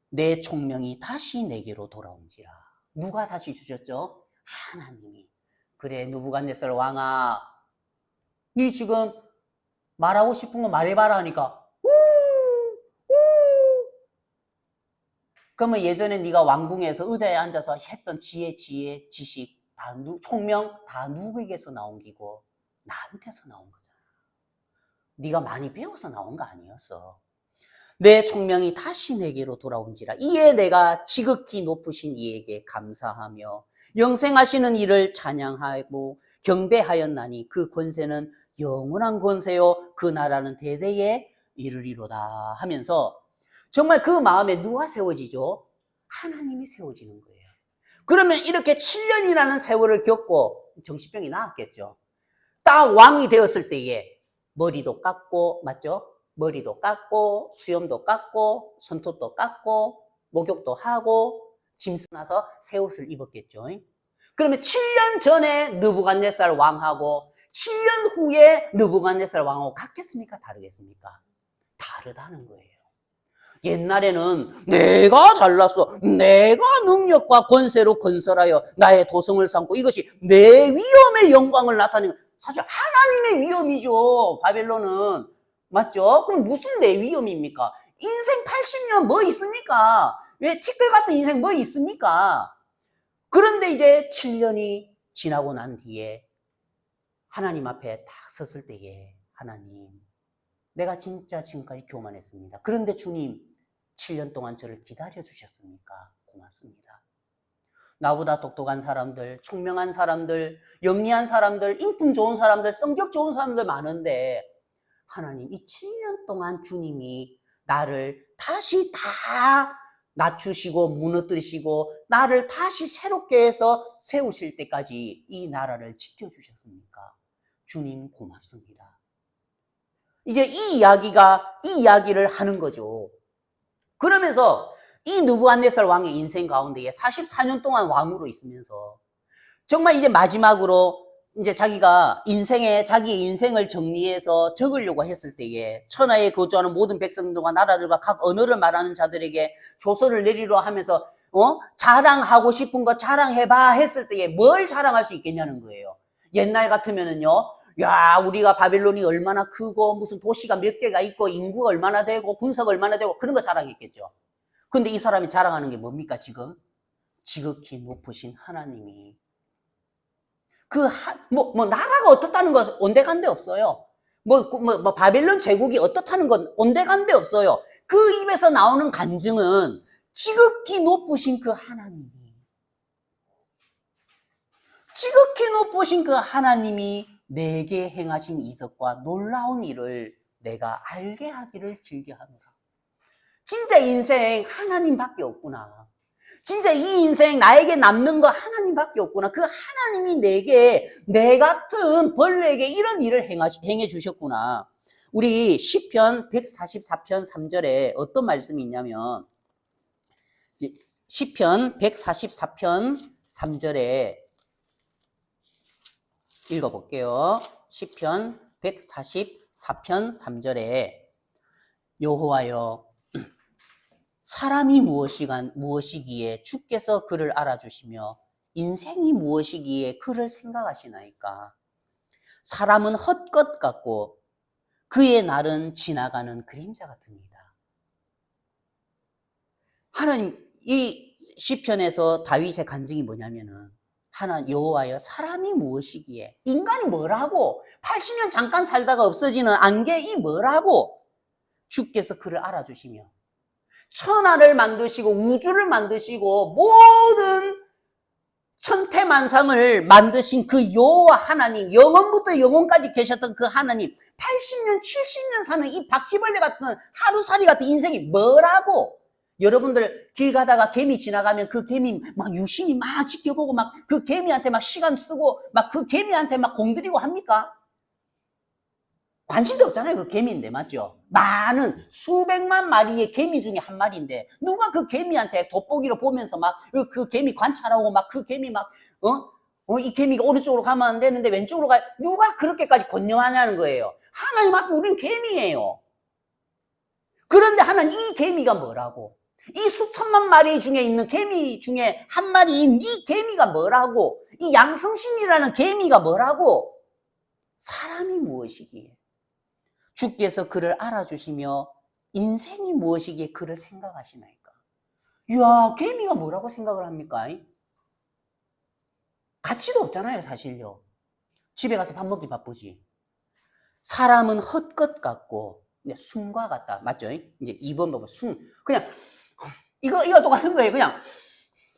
내 총명이 다시 내게로 돌아온지라. 누가 다시 주셨죠? 하나님이. 그래, 느부갓네살 왕아, 네 지금 말하고 싶은 거 말해봐라 하니까 그러면 예전에 네가 왕궁에서 의자에 앉아서 했던 지혜, 지식, 총명 다 누구에게서 나온 기고 나한테서 나온 거잖아. 네가 많이 배워서 나온 거 아니었어. 내 총명이 다시 내게로 돌아온지라. 이에 내가 지극히 높으신 이에게 감사하며 영생하시는 이를 찬양하고 경배하였나니 그 권세는 영원한 권세요 그 나라는 대대에 이르리로다 하면서 정말 그 마음에 누가 세워지죠? 하나님이 세워지는 거예요. 그러면 이렇게 7년이라는 세월을 겪고 정신병이 나았겠죠. 딱 왕이 되었을 때에 머리도 깎고, 맞죠? 머리도 깎고, 수염도 깎고, 손톱도 깎고, 목욕도 하고, 짐승 나서 새 옷을 입었겠죠. 그러면 7년 전에 느부갓네살 왕하고 7년 후에 느부갓네살 왕하고 같겠습니까? 다르겠습니까? 다르다는 거예요. 옛날에는 내가 잘났어, 내가 능력과 권세로 건설하여 나의 도성을 삼고 이것이 내 위엄의 영광을 나타내는 사실 하나님의 위엄이죠. 바벨론은. 맞죠? 그럼 무슨 내 위엄입니까? 인생 80년 뭐 있습니까? 왜 티끌 같은 인생 뭐 있습니까? 그런데 이제 7년이 지나고 난 뒤에 하나님 앞에 딱 섰을 때에 하나님, 내가 진짜 지금까지 교만했습니다. 그런데 주님 7년 동안 저를 기다려 주셨습니까? 고맙습니다. 나보다 똑똑한 사람들, 총명한 사람들, 영리한 사람들, 인품 좋은 사람들, 성격 좋은 사람들 많은데 하나님 이 7년 동안 주님이 나를 다시 다 낮추시고 무너뜨리시고 나를 다시 새롭게 해서 세우실 때까지 이 나라를 지켜주셨습니까? 주님 고맙습니다. 이제 이 이야기를 하는 거죠. 그러면서 이 느부갓네살 왕의 인생 가운데에 44년 동안 왕으로 있으면서 정말 이제 마지막으로 이제 자기가 자기 인생을 정리해서 적으려고 했을 때에 천하에 거주하는 모든 백성들과 나라들과 각 언어를 말하는 자들에게 조서를 내리려 하면서 자랑하고 싶은 거 자랑해봐 했을 때에 뭘 자랑할 수 있겠냐는 거예요. 옛날 같으면은요, 야, 우리가 바벨론이 얼마나 크고 무슨 도시가 몇 개가 있고 인구가 얼마나 되고 군사가 얼마나 되고 그런 거 자랑했겠죠. 근데 이 사람이 자랑하는 게 뭡니까 지금? 지극히 높으신 하나님이 나라가 어떻다는 건 온데간데 없어요. 바벨론 제국이 어떻다는 건 온데간데 없어요. 그 입에서 나오는 간증은 지극히 높으신 그 하나님이, 지극히 높으신 그 하나님이 내게 행하신 이적과 놀라운 일을 내가 알게 하기를 즐겨하노라. 진짜 인생 하나님밖에 없구나. 진짜 이 인생 나에게 남는 거 하나님밖에 없구나. 그 하나님이 내게 내 같은 벌레에게 이런 일을 행해 주셨구나. 우리 시편 144편 3절에 어떤 말씀이 있냐면 시편 144편 3절에 읽어볼게요. 시편 144편 3절에 여호와여 사람이 무엇이기에 주께서 그를 알아주시며 인생이 무엇이기에 그를 생각하시나이까. 사람은 헛것 같고 그의 날은 지나가는 그림자 같습니다. 하나님, 이 시편에서 다윗의 간증이 뭐냐면은 여호와여 사람이 무엇이기에, 인간이 뭐라고, 80년 잠깐 살다가 없어지는 안개 이 뭐라고, 주께서 그를 알아주시며 천하를 만드시고 우주를 만드시고 모든 천태만상을 만드신 그 여호와 하나님, 영원부터 영원까지 계셨던 그 하나님, 80년 70년 사는 이 바퀴벌레 같은 하루살이 같은 인생이 뭐라고. 여러분들 길 가다가 개미 지나가면 그 개미 막 유심히 막 지켜보고 막 그 개미한테 막 시간 쓰고 막 그 개미한테 막 공들이고 합니까? 관심도 없잖아요. 그 개미인데, 맞죠? 많은 수백만 마리의 개미 중에 한 마리인데 누가 그 개미한테 돋보기로 보면서 막 그 개미 관찰하고 막 그 개미 막 이 개미가 오른쪽으로 가면 안 되는데 왼쪽으로 가, 누가 그렇게까지 권유하냐는 거예요. 하나님 앞에 우리는 개미예요. 그런데 하나님 이 개미가 뭐라고, 이 수천만 마리 중에 있는 개미 중에 한 마리인 이 개미가 뭐라고, 이 양성신이라는 개미가 뭐라고, 사람이 무엇이기에 주께서 그를 알아주시며 인생이 무엇이기에 그를 생각하시나이까. 이야, 개미가 뭐라고 생각을 합니까? 가치도 없잖아요, 사실요. 집에 가서 밥 먹기 바쁘지. 사람은 헛것 같고, 숨과 같다. 맞죠? 이제 2번 보면 그냥, 이거 똑같은 거예요. 그냥,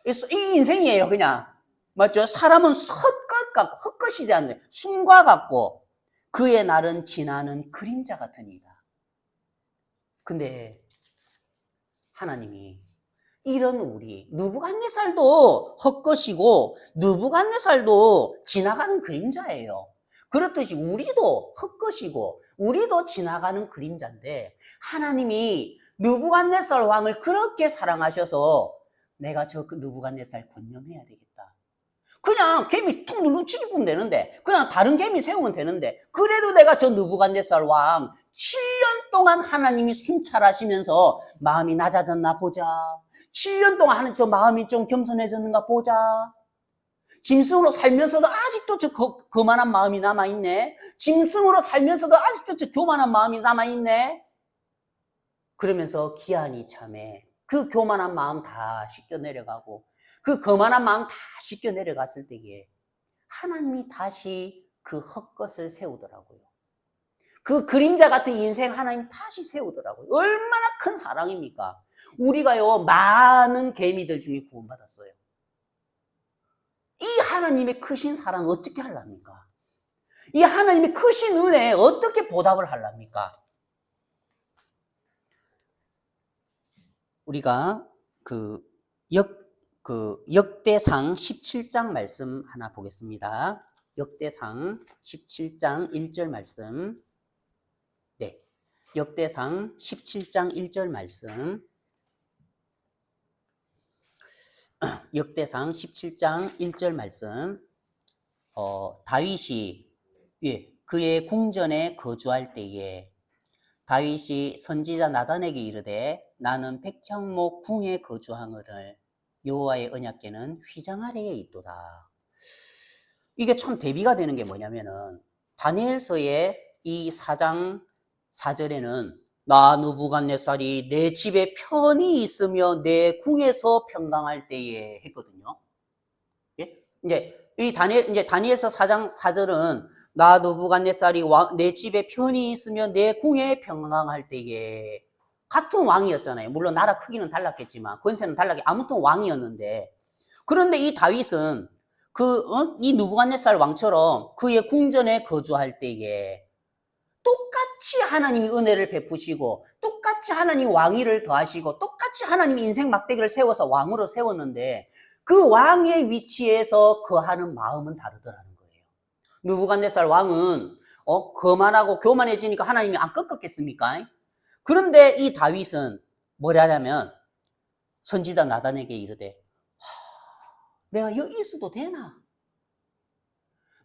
이 인생이에요, 그냥. 맞죠? 사람은 헛것 같고, 헛것이지 않네. 숨과 같고, 그의 날은 지나는 그림자 같으니이다. 근데, 하나님이, 이런 우리, 느부갓네살도 헛것이고, 느부갓네살도 지나가는 그림자예요. 그렇듯이 우리도 헛것이고, 우리도 지나가는 그림자인데, 하나님이 느부갓네살 왕을 그렇게 사랑하셔서, 내가 저 느부갓네살 권념해야 되겠다. 그냥 개미 툭 눌러치기 보면 되는데, 그냥 다른 개미 세우면 되는데, 그래도 내가 저 느부갓네살 왕 7년 동안 하나님이 순찰하시면서 마음이 낮아졌나 보자. 7년 동안 하는 저 마음이 좀 겸손해졌는가 보자. 짐승으로 살면서도 아직도 저 거만한 마음이 남아있네. 짐승으로 살면서도 아직도 저 교만한 마음이 남아있네. 그러면서 기한이 참에 그 교만한 마음 다 씻겨 내려가고 그 거만한 마음 다 씻겨 내려갔을 때에 하나님이 다시 그 헛것을 세우더라고요. 그 그림자 같은 인생 하나님 다시 세우더라고요. 얼마나 큰 사랑입니까? 우리가요, 많은 개미들 중에 구원받았어요. 이 하나님의 크신 사랑 어떻게 하랍니까? 이 하나님의 크신 은혜에 어떻게 보답을 하랍니까? 우리가 역대상 17장 말씀 하나 보겠습니다. 역대상 17장 1절 말씀. 네. 역대상 17장 1절 말씀. 역대상 17장 1절 말씀. 다윗이 그의 궁전에 거주할 때에 다윗이 선지자 나단에게 이르되 나는 백향목 궁에 거주하거늘 여호와의 언약궤는 휘장 아래에 있도다. 이게 참 대비가 되는 게 뭐냐면은 다니엘서의 이 4장 4절에는 나 느부갓네살이 내 집에 편히 있으며 내 궁에서 평강할 때에 했거든요. 예? 이제 다니엘서 4장 4절은 나 느부갓네살이 내 집에 편히 있으며 내 궁에 평강할 때에 같은 왕이었잖아요. 물론 나라 크기는 달랐겠지만 권세는 달랐게 아무튼 왕이었는데 그런데 이 다윗은 이 느부갓네살 왕처럼 그의 궁전에 거주할 때에 똑같이 하나님이 은혜를 베푸시고 똑같이 하나님이 왕위를 더하시고 똑같이 하나님이 인생 막대기를 세워서 왕으로 세웠는데 그 왕의 위치에서 거하는 마음은 다르더라는 거예요. 느부갓네살 왕은 거만하고 교만해지니까 하나님이 안 꺾었겠습니까? 그런데 이 다윗은 뭐냐면 선지자 나단에게 이르되 내가 여기 있어도 되나?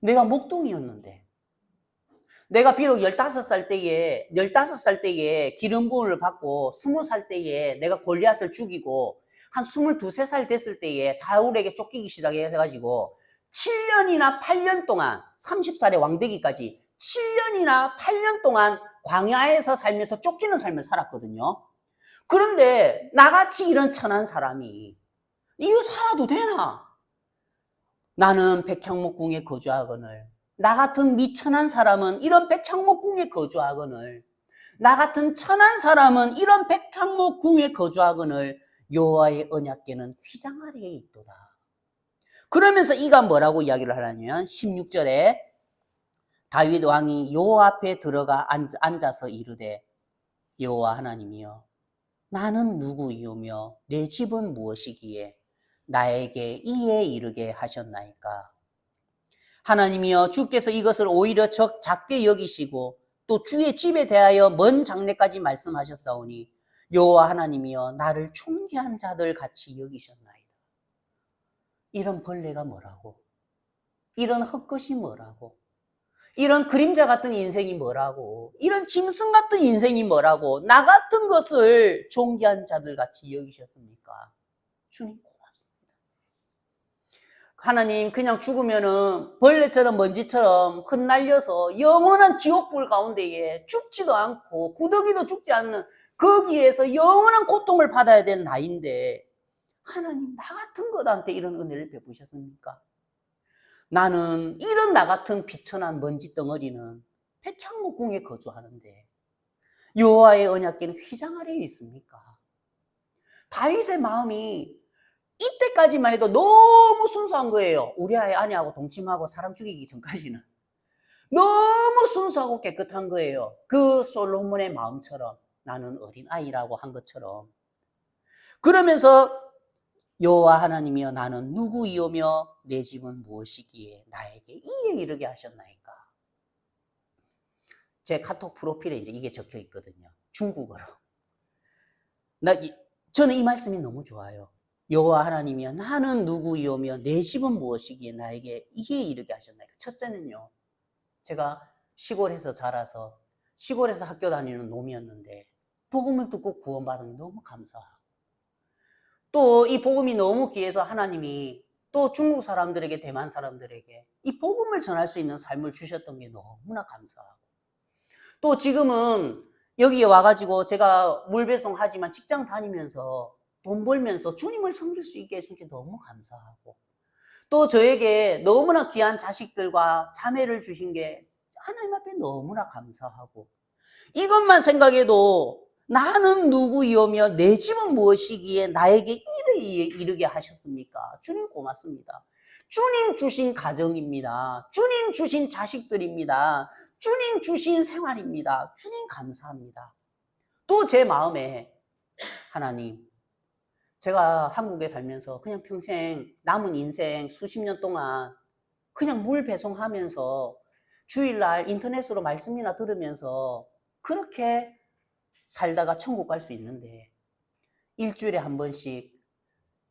내가 목동이었는데 내가 비록 15살 때에 기름 부음을 받고 20살 때에 내가 골리앗을 죽이고 한 22, 3살 됐을 때에 사울에게 쫓기기 시작해가지고 7년이나 8년 동안 30살에 왕되기까지 7년이나 8년 동안 광야에서 살면서 쫓기는 삶을 살았거든요. 그런데 나같이 이런 천한 사람이 이거 살아도 되나? 나는 백향목궁에 거주하거늘 나 같은 미천한 사람은 이런 백향목궁에 거주하거늘 나 같은 천한 사람은 이런 백향목궁에 거주하거늘 여호와의 언약궤는 휘장 아래에 있도다. 그러면서 이가 뭐라고 이야기를 하냐면 16절에 다윗 왕이 여호와 앞에 들어가 앉아서 이르되 여호와 하나님이여 나는 누구이오며 내 집은 무엇이기에 나에게 이에 이르게 하셨나이까. 하나님이여 주께서 이것을 오히려 작게 여기시고 또 주의 집에 대하여 먼 장래까지 말씀하셨사오니 여호와 하나님이여 나를 총귀한 자들 같이 여기셨나이다. 이런 벌레가 뭐라고? 이런 헛것이 뭐라고? 이런 그림자 같은 인생이 뭐라고? 이런 짐승 같은 인생이 뭐라고? 나 같은 것을 존귀한 자들 같이 여기셨습니까? 주님 고맙습니다. 하나님 그냥 죽으면은 벌레처럼 먼지처럼 흩날려서 영원한 지옥불 가운데에 죽지도 않고 구더기도 죽지 않는 거기에서 영원한 고통을 받아야 되는 나인데 하나님, 나 같은 것한테 이런 은혜를 베푸셨습니까? 나는 이런 나 같은 비천한 먼지 덩어리는 백향목궁에 거주하는데 여호와의 언약궤는 휘장 아래에 있습니까? 다윗의 마음이 이때까지만 해도 너무 순수한 거예요. 우리아의 아내하고 동침하고 사람 죽이기 전까지는 너무 순수하고 깨끗한 거예요. 그 솔로몬의 마음처럼, 나는 어린아이라고 한 것처럼. 그러면서 여호와 하나님이여, 나는 누구이오며 내 집은 무엇이기에 나에게 이에 이르게 하셨나이까. 제 카톡 프로필에 이제 이게 적혀 있거든요. 중국어로. 저는 이 말씀이 너무 좋아요. 여호와 하나님이여, 나는 누구이오며 내 집은 무엇이기에 나에게 이에 이르게 하셨나이까. 첫째는요, 제가 시골에서 자라서 시골에서 학교 다니는 놈이었는데 복음을 듣고 구원받으면 너무 감사하고, 또 이 복음이 너무 귀해서 하나님이 또 중국 사람들에게, 대만 사람들에게 이 복음을 전할 수 있는 삶을 주셨던 게 너무나 감사하고, 또 지금은 여기에 와가지고 제가 물 배송하지만 직장 다니면서 돈 벌면서 주님을 섬길 수 있게 해준 게 너무 감사하고, 또 저에게 너무나 귀한 자식들과 자매를 주신 게 하나님 앞에 너무나 감사하고, 이것만 생각해도 나는 누구이오며 내 집은 무엇이기에 나에게 이르게 하셨습니까? 주님 고맙습니다. 주님 주신 가정입니다. 주님 주신 자식들입니다. 주님 주신 생활입니다. 주님 감사합니다. 또 제 마음에, 하나님, 제가 한국에 살면서 그냥 평생 남은 인생 수십 년 동안 그냥 물 배송하면서 주일날 인터넷으로 말씀이나 들으면서 그렇게 살다가 천국 갈 수 있는데, 일주일에 한 번씩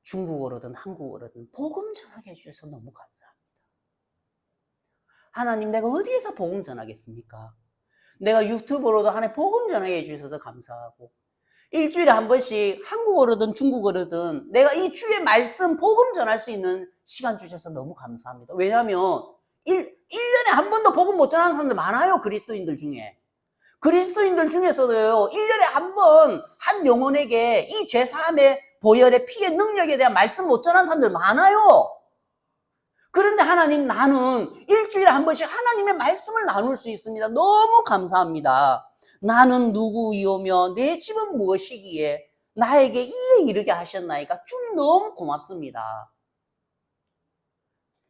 중국어로든 한국어로든 복음 전하게 해주셔서 너무 감사합니다. 하나님, 내가 어디에서 복음 전하겠습니까? 내가 유튜브로도 하나님 복음 전하게 해주셔서 감사하고, 일주일에 한 번씩 한국어로든 중국어로든 내가 이 주의 말씀 복음 전할 수 있는 시간 주셔서 너무 감사합니다. 왜냐하면 1년에 한 번도 복음 못 전하는 사람들 많아요. 그리스도인들 중에. 그리스도인들 중에서도요, 1년에 한 번 한 영혼에게 이 죄사함의 보혈의 피의 능력에 대한 말씀 못 전하는 사람들 많아요. 그런데 하나님, 나는 일주일에 한 번씩 하나님의 말씀을 나눌 수 있습니다. 너무 감사합니다. 나는 누구이오며 내 집은 무엇이기에 나에게 이에 이르게 하셨나이까. 주님 너무 고맙습니다.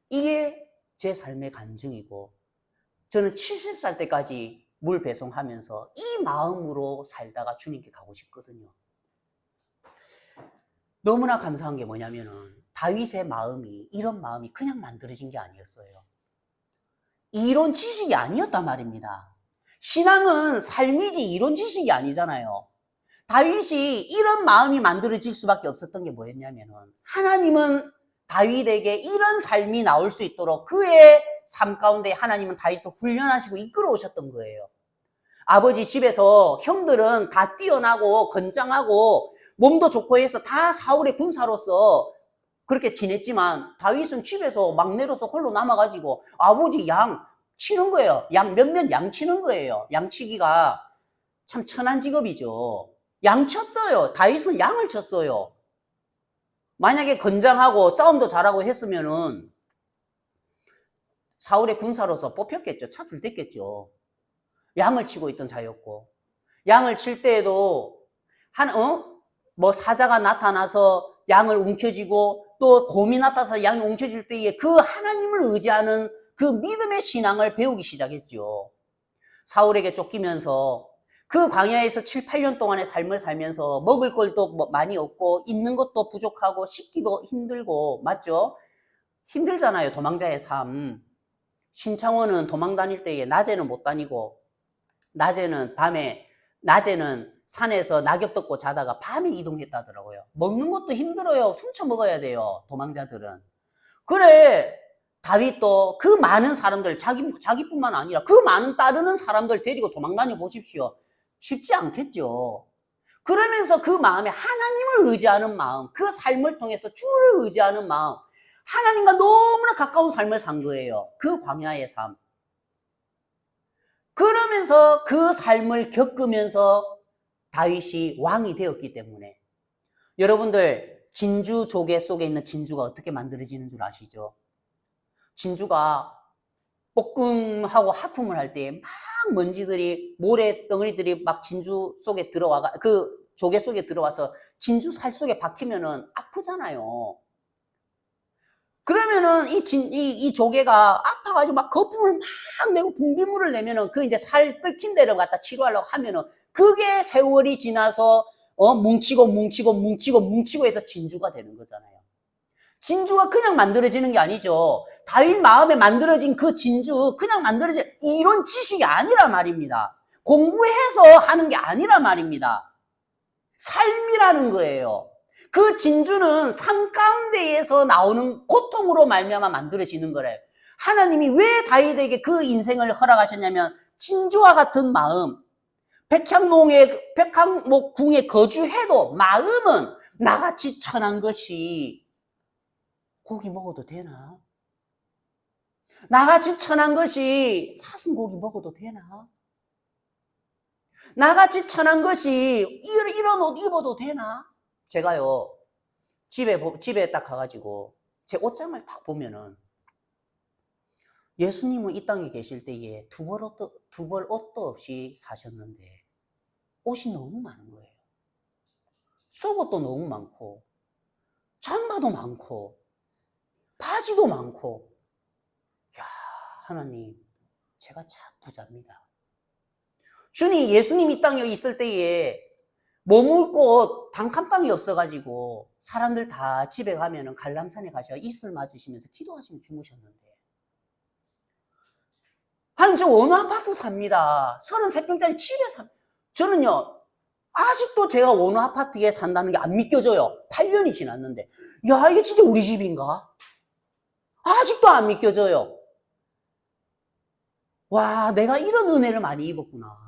이게 제 삶의 간증이고, 저는 70살 때까지 물 배송하면서 이 마음으로 살다가 주님께 가고 싶거든요. 너무나 감사한 게 뭐냐면은, 다윗의 마음이, 이런 마음이 그냥 만들어진 게 아니었어요. 이론 지식이 아니었단 말입니다. 신앙은 삶이지 이론 지식이 아니잖아요. 다윗이 이런 마음이 만들어질 수밖에 없었던 게 뭐였냐면은, 하나님은 다윗에게 이런 삶이 나올 수 있도록 그의 삶 가운데 하나님은 다윗을 훈련하시고 이끌어 오셨던 거예요. 아버지 집에서 형들은 다 뛰어나고 건장하고 몸도 좋고 해서 다 사울의 군사로서 그렇게 지냈지만, 다윗은 집에서 막내로서 홀로 남아가지고 아버지 양 치는 거예요. 몇몇 양 치는 거예요. 양치기가 참 천한 직업이죠. 양 쳤어요. 다윗은 양을 쳤어요. 만약에 건장하고 싸움도 잘하고 했으면은 사울의 군사로서 뽑혔겠죠. 차출 됐겠죠. 양을 치고 있던 자였고, 양을 칠 때에도 사자가 나타나서 양을 움켜쥐고, 또 곰이 나타나서 양이 움켜질 때에 그 하나님을 의지하는 그 믿음의 신앙을 배우기 시작했죠. 사울에게 쫓기면서 그 광야에서 7, 8년 동안의 삶을 살면서 먹을 것도 많이 없고 입는 것도 부족하고 씻기도 힘들고, 맞죠? 힘들잖아요, 도망자의 삶. 신창원은 도망 다닐 때에 낮에는 못 다니고, 낮에는 산에서 낙엽 덮고 자다가 밤에 이동했다더라고요. 먹는 것도 힘들어요. 훔쳐 먹어야 돼요, 도망자들은. 그래, 다윗도 그 많은 사람들, 자기뿐만 아니라 그 많은 따르는 사람들 데리고 도망 다녀 보십시오. 쉽지 않겠죠. 그러면서 그 마음에 하나님을 의지하는 마음, 그 삶을 통해서 주를 의지하는 마음, 하나님과 너무나 가까운 삶을 산 거예요. 그 광야의 삶. 그러면서 그 삶을 겪으면서 다윗이 왕이 되었기 때문에, 여러분들 진주 조개 속에 있는 진주가 어떻게 만들어지는 줄 아시죠? 진주가 볶음하고 하품을 할 때 막 먼지들이, 모래 덩어리들이 막 진주 속에 들어와가, 그 조개 속에 들어와서 진주 살 속에 박히면은 아프잖아요. 그러면은 이 조개가 아파가지고 막 거품을 막 내고 분비물을 내면은 그 이제 살 끓긴 데를 갖다 치료하려고 하면은 그게 세월이 지나서 뭉치고 해서 진주가 되는 거잖아요. 진주가 그냥 만들어지는 게 아니죠. 다윗 마음에 만들어진 그 진주, 그냥 만들어진 이런 지식이 아니라 말입니다. 공부해서 하는 게 아니라 말입니다. 삶이라는 거예요. 그 진주는 삶 가운데에서 나오는 고통으로 말미암아 만들어지는 거래요. 하나님이 왜 다윗에게 그 인생을 허락하셨냐면 진주와 같은 마음, 백향목궁에 거주해도 마음은 나같이 천한 것이 고기 먹어도 되나? 나같이 천한 것이 사슴 고기 먹어도 되나? 나같이 천한 것이 이런 옷 입어도 되나? 제가요, 집에 딱 가가지고 제 옷장을 딱 보면은 예수님은 이 땅에 계실 때에 두 벌 옷도 없이 사셨는데 옷이 너무 많은 거예요. 속옷도 너무 많고, 잠바도 많고, 바지도 많고. 야, 하나님, 제가 참 부자입니다. 예수님 이 땅에 있을 때에 머물 곳 단칸방이 없어가지고 사람들 다 집에 가면은 관람산에 가셔 이슬 맞으시면서 기도하시며 주무셨는데, 하나님 저 어느 아파트 삽니다. 33평짜리 집에 저는요 아직도 제가 어느 아파트에 산다는 게 안 믿겨져요. 8년이 지났는데, 야 이게 진짜 우리 집인가? 아직도 안 믿겨져요. 와, 내가 이런 은혜를 많이 입었구나.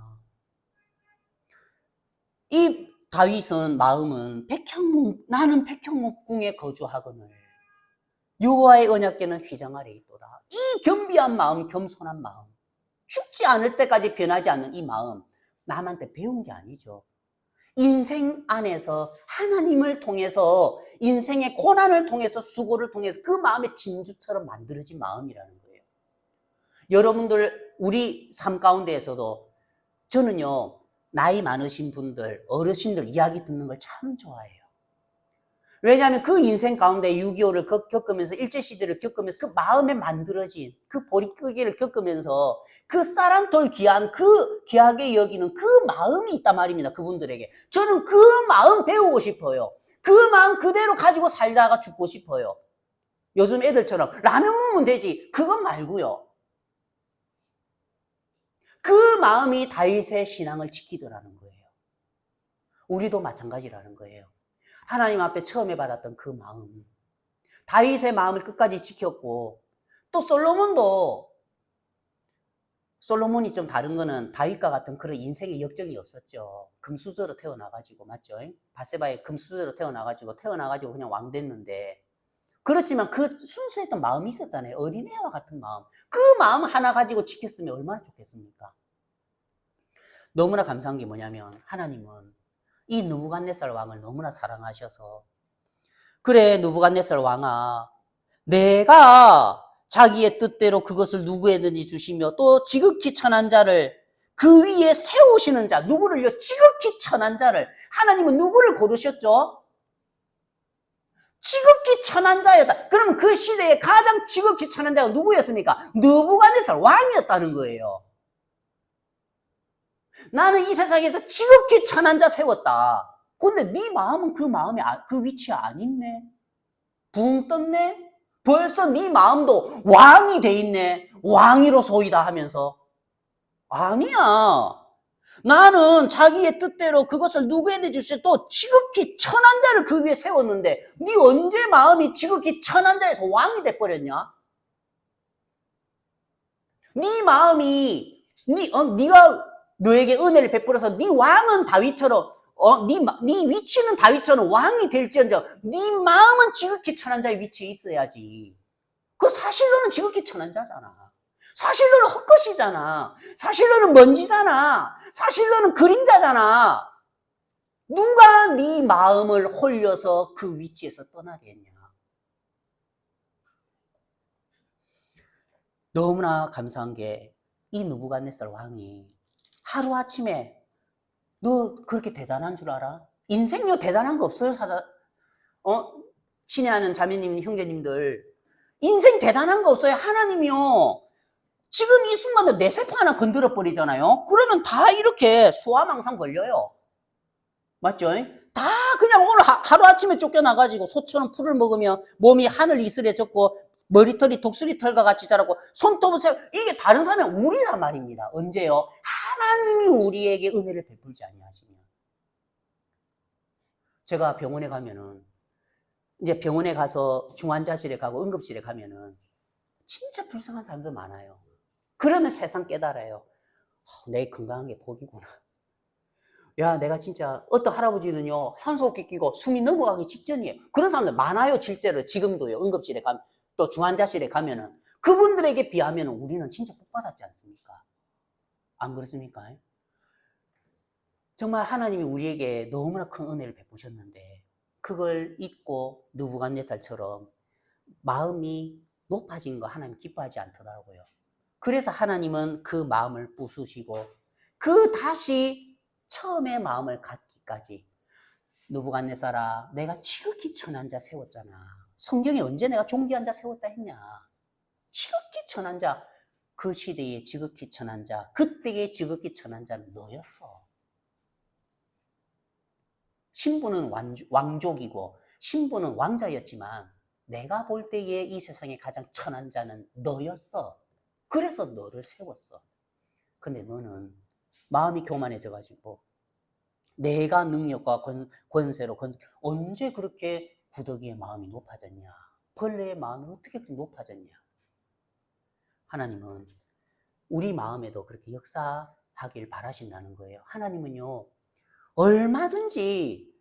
이 다윗은 마음은 나는 백향목궁에 거주하거늘 여호와의 언약궤는 휘장 아래 있도다. 이 겸비한 마음, 겸손한 마음, 죽지 않을 때까지 변하지 않는 이 마음, 남한테 배운 게 아니죠. 인생 안에서 하나님을 통해서, 인생의 고난을 통해서, 수고를 통해서 그 마음의 진주처럼 만들어진 마음이라는 거예요. 여러분들 우리 삶 가운데에서도 저는요 나이 많으신 분들, 어르신들 이야기 듣는 걸 참 좋아해요. 왜냐하면 그 인생 가운데 6.25를 겪으면서, 일제시대를 겪으면서 그 마음에 만들어진 그 보릿고개를 겪으면서 그 쌀한톨 귀한, 그 귀하게 여기는 그 마음이 있단 말입니다. 그분들에게 저는 그 마음 배우고 싶어요. 그 마음 그대로 가지고 살다가 죽고 싶어요. 요즘 애들처럼 라면 먹으면 되지, 그건 말고요. 그 마음이 다윗의 신앙을 지키더라는 거예요. 우리도 마찬가지라는 거예요. 하나님 앞에 처음에 받았던 그 마음, 다윗의 마음을 끝까지 지켰고, 또 솔로몬이 좀 다른 거는 다윗과 같은 그런 인생의 역정이 없었죠. 금수저로 태어나가지고, 맞죠? 밧세바의 금수저로 태어나가지고 그냥 왕 됐는데, 그렇지만 그 순수했던 마음이 있었잖아요. 어린애와 같은 마음. 그 마음 하나 가지고 지켰으면 얼마나 좋겠습니까? 너무나 감사한 게 뭐냐면 하나님은 이 느부갓네살 왕을 너무나 사랑하셔서, 그래 느부갓네살 왕아, 내가 자기의 뜻대로 그것을 누구에든지 주시며 또 지극히 천한 자를 그 위에 세우시는 자, 누구를요? 지극히 천한 자를. 하나님은 누구를 고르셨죠? 지극히 천한 자였다. 그럼 그 시대에 가장 지극히 천한 자가 누구였습니까? 느부갓네살 왕이었다는 거예요. 나는 이 세상에서 지극히 천한 자 세웠다. 근데 네 마음은 그 위치에 안 있네. 붕 떴네. 벌써 네 마음도 왕이 돼 있네. 왕이로소이다 하면서. 아니야. 나는 자기의 뜻대로 그것을 누구에게 주시 또 지극히 천한 자를 그 위에 세웠는데 네 언제 마음이 지극히 천한 자에서 왕이 돼버렸냐? 네 마음이 네가 너에게 은혜를 베풀어서 네 왕은 다윗처럼 네 위치는 다윗처럼 왕이 될지언정 네 마음은 지극히 천한 자의 위치에 있어야지. 그 사실 너는 지극히 천한 자잖아. 사실 너는 헛것이잖아. 사실 너는 먼지잖아. 사실 너는 그림자잖아. 누가 네 마음을 홀려서 그 위치에서 떠나게 했냐. 너무나 감사한 게 이 느부갓네살 왕이 하루아침에 너 그렇게 대단한 줄 알아? 인생요 대단한 거 없어요. 친애하는 자매님, 형제님들. 인생 대단한 거 없어요. 하나님이요. 지금 이 순간도 내 세포 하나 건드려 버리잖아요. 그러면 다 이렇게 수화망상 걸려요. 맞죠? 다 그냥 오늘 하루아침에 쫓겨나가지고 소처럼 풀을 먹으며 몸이 하늘 이슬에 젖고 머리털이 독수리 털과 같이 자라고 손톱을 세워. 이게 다른 사람의 우리란 말입니다. 언제요? 하나님이 우리에게 은혜를 베풀지 아니하시면. 제가 병원에 가면은 이제 병원에 가서 중환자실에 가고 응급실에 가면은 진짜 불쌍한 사람들 많아요. 그러면 세상 깨달아요. 내 건강한 게 복이구나. 야, 내가 진짜 어떤 할아버지는요 산소호흡기 끼고 숨이 넘어가기 직전이에요. 그런 사람들 많아요. 실제로 지금도요. 응급실에 가면 또 중환자실에 가면은 그분들에게 비하면 우리는 진짜 복 받았지 않습니까? 안 그렇습니까? 정말 하나님이 우리에게 너무나 큰 은혜를 베푸셨는데 그걸 잊고 느부갓네살처럼 마음이 높아진 거 하나님 기뻐하지 않더라고요. 그래서 하나님은 그 마음을 부수시고 그 다시 처음의 마음을 갖기까지 느부갓네살아 내가 지극히 천한 자 세웠잖아. 성경에 언제 내가 존귀한 자 세웠다 했냐. 지극히 천한 자, 그 시대에 지극히 천한 자, 그때의 지극히 천한 자는 너였어. 신부는 왕족이고 신부는 왕자였지만 내가 볼 때에 이 세상에 가장 천한 자는 너였어. 그래서 너를 세웠어. 근데 너는 마음이 교만해져가지고 내가 능력과 권세로 언제 그렇게 구더기의 마음이 높아졌냐? 벌레의 마음이 어떻게 그렇게 높아졌냐? 하나님은 우리 마음에도 그렇게 역사하길 바라신다는 거예요. 하나님은요 얼마든지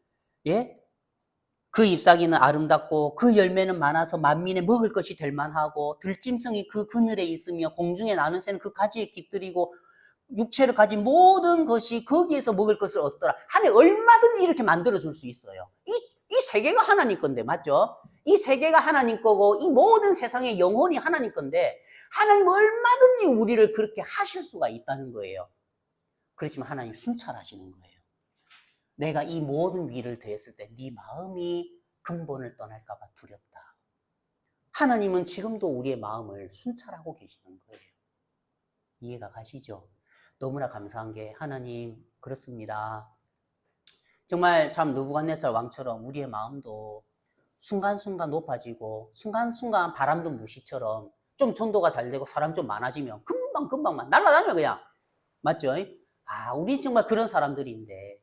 그 잎사귀는 아름답고 그 열매는 많아서 만민의 먹을 것이 될 만하고 들짐승이 그 그늘에 있으며 공중에 나는 새는 그 가지에 깃들이고 육체를 가진 모든 것이 거기에서 먹을 것을 얻더라. 하나님 얼마든지 이렇게 만들어줄 수 있어요. 이 세계가 하나님 건데 맞죠? 이 세계가 하나님 거고 이 모든 세상의 영혼이 하나님 건데 하나님 얼마든지 우리를 그렇게 하실 수가 있다는 거예요. 그렇지만 하나님 순찰하시는 거예요. 내가 이 모든 위를 더했을 때 네 마음이 근본을 떠날까 봐 두렵다. 하나님은 지금도 우리의 마음을 순찰하고 계시는 거예요. 이해가 가시죠? 너무나 감사한 게 하나님 그렇습니다. 정말 참 느부갓네살 왕처럼 우리의 마음도 순간순간 높아지고 순간순간 바람도 무시처럼 좀 전도가 잘 되고 사람 좀 많아지면 금방금방만 날아다녀 그냥. 맞죠? 우리 정말 그런 사람들인데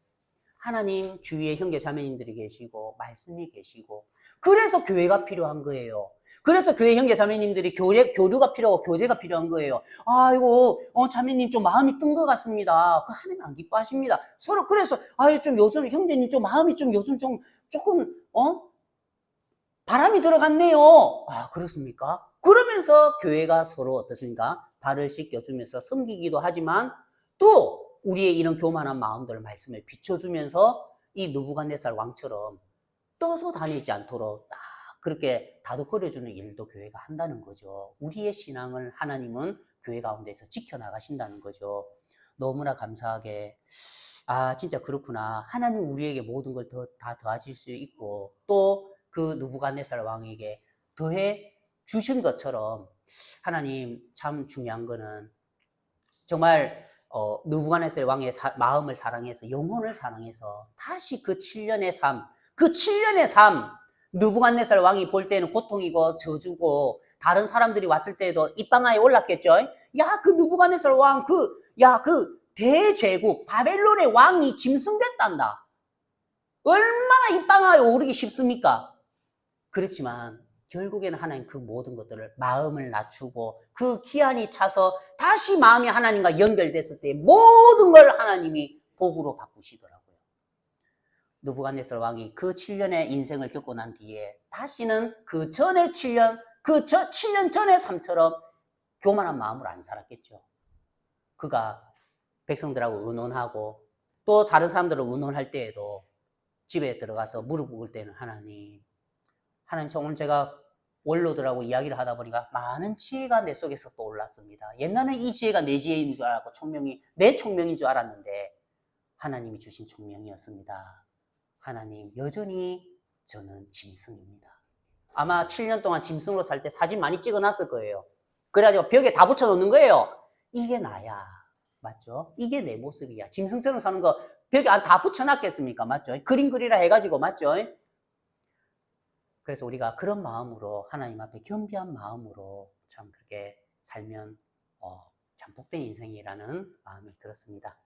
하나님 주위에 형제 자매님들이 계시고 말씀이 계시고 그래서 교회가 필요한 거예요. 그래서 교회 형제 자매님들이 교류가 필요하고 교제가 필요한 거예요. 아이고 자매님 좀 마음이 뜬 것 같습니다. 그 하나님 안 기뻐하십니다. 서로 그래서 좀 요즘 형제님 좀 마음이 좀 요즘 좀 조금 바람이 들어갔네요. 그렇습니까? 그러면서 교회가 서로 어떻습니까? 발을 씻겨주면서 섬기기도 하지만 또 우리의 이런 교만한 마음들을 말씀에 비춰주면서 이 느부갓네살 왕처럼 떠서 다니지 않도록 딱 그렇게 다독거려주는 일도 교회가 한다는 거죠. 우리의 신앙을 하나님은 교회 가운데서 지켜나가신다는 거죠. 너무나 감사하게 진짜 그렇구나. 하나님 우리에게 모든 걸 다 더하실 수 있고 또 그 느부갓네살 왕에게 더해 주신 것처럼 하나님 참 중요한 거는 정말 느부갓네살 왕의 마음을 사랑해서 영혼을 사랑해서 다시 그 7년의 삶 느부갓네살 왕이 볼 때는 고통이고 저주고 다른 사람들이 왔을 때도 입방아에 올랐겠죠. 야, 그 느부갓네살 왕 그 대제국 바벨론의 왕이 짐승됐단다. 얼마나 입방아에 오르기 쉽습니까? 그렇지만 결국에는 하나님 그 모든 것들을 마음을 낮추고 그 기한이 차서 다시 마음이 하나님과 연결됐을 때 모든 걸 하나님이 복으로 바꾸시더라고요. 느부갓네살 왕이 그 7년의 인생을 겪고 난 뒤에 다시는 그 전의 7년, 7년 전의 삶처럼 교만한 마음으로 안 살았겠죠. 그가 백성들하고 의논하고 또 다른 사람들을 의논할 때에도 집에 들어가서 무릎 꿇을 때는 하나님 오늘 제가 원로들하고 이야기를 하다 보니까 많은 지혜가 내 속에서 떠올랐습니다. 옛날에 이 지혜가 내 지혜인 줄 알고 내 총명인 줄 알았는데 하나님이 주신 총명이었습니다. 하나님, 여전히 저는 짐승입니다. 아마 7년 동안 짐승으로 살 때 사진 많이 찍어놨을 거예요. 그래가지고 벽에 다 붙여놓는 거예요. 이게 나야. 맞죠? 이게 내 모습이야. 짐승처럼 사는 거 벽에 다 붙여놨겠습니까? 맞죠? 그림 그리라 해가지고, 맞죠? 그래서 우리가 그런 마음으로 하나님 앞에 겸비한 마음으로 참 그렇게 살면 참 복된 인생이라는 마음이 들었습니다.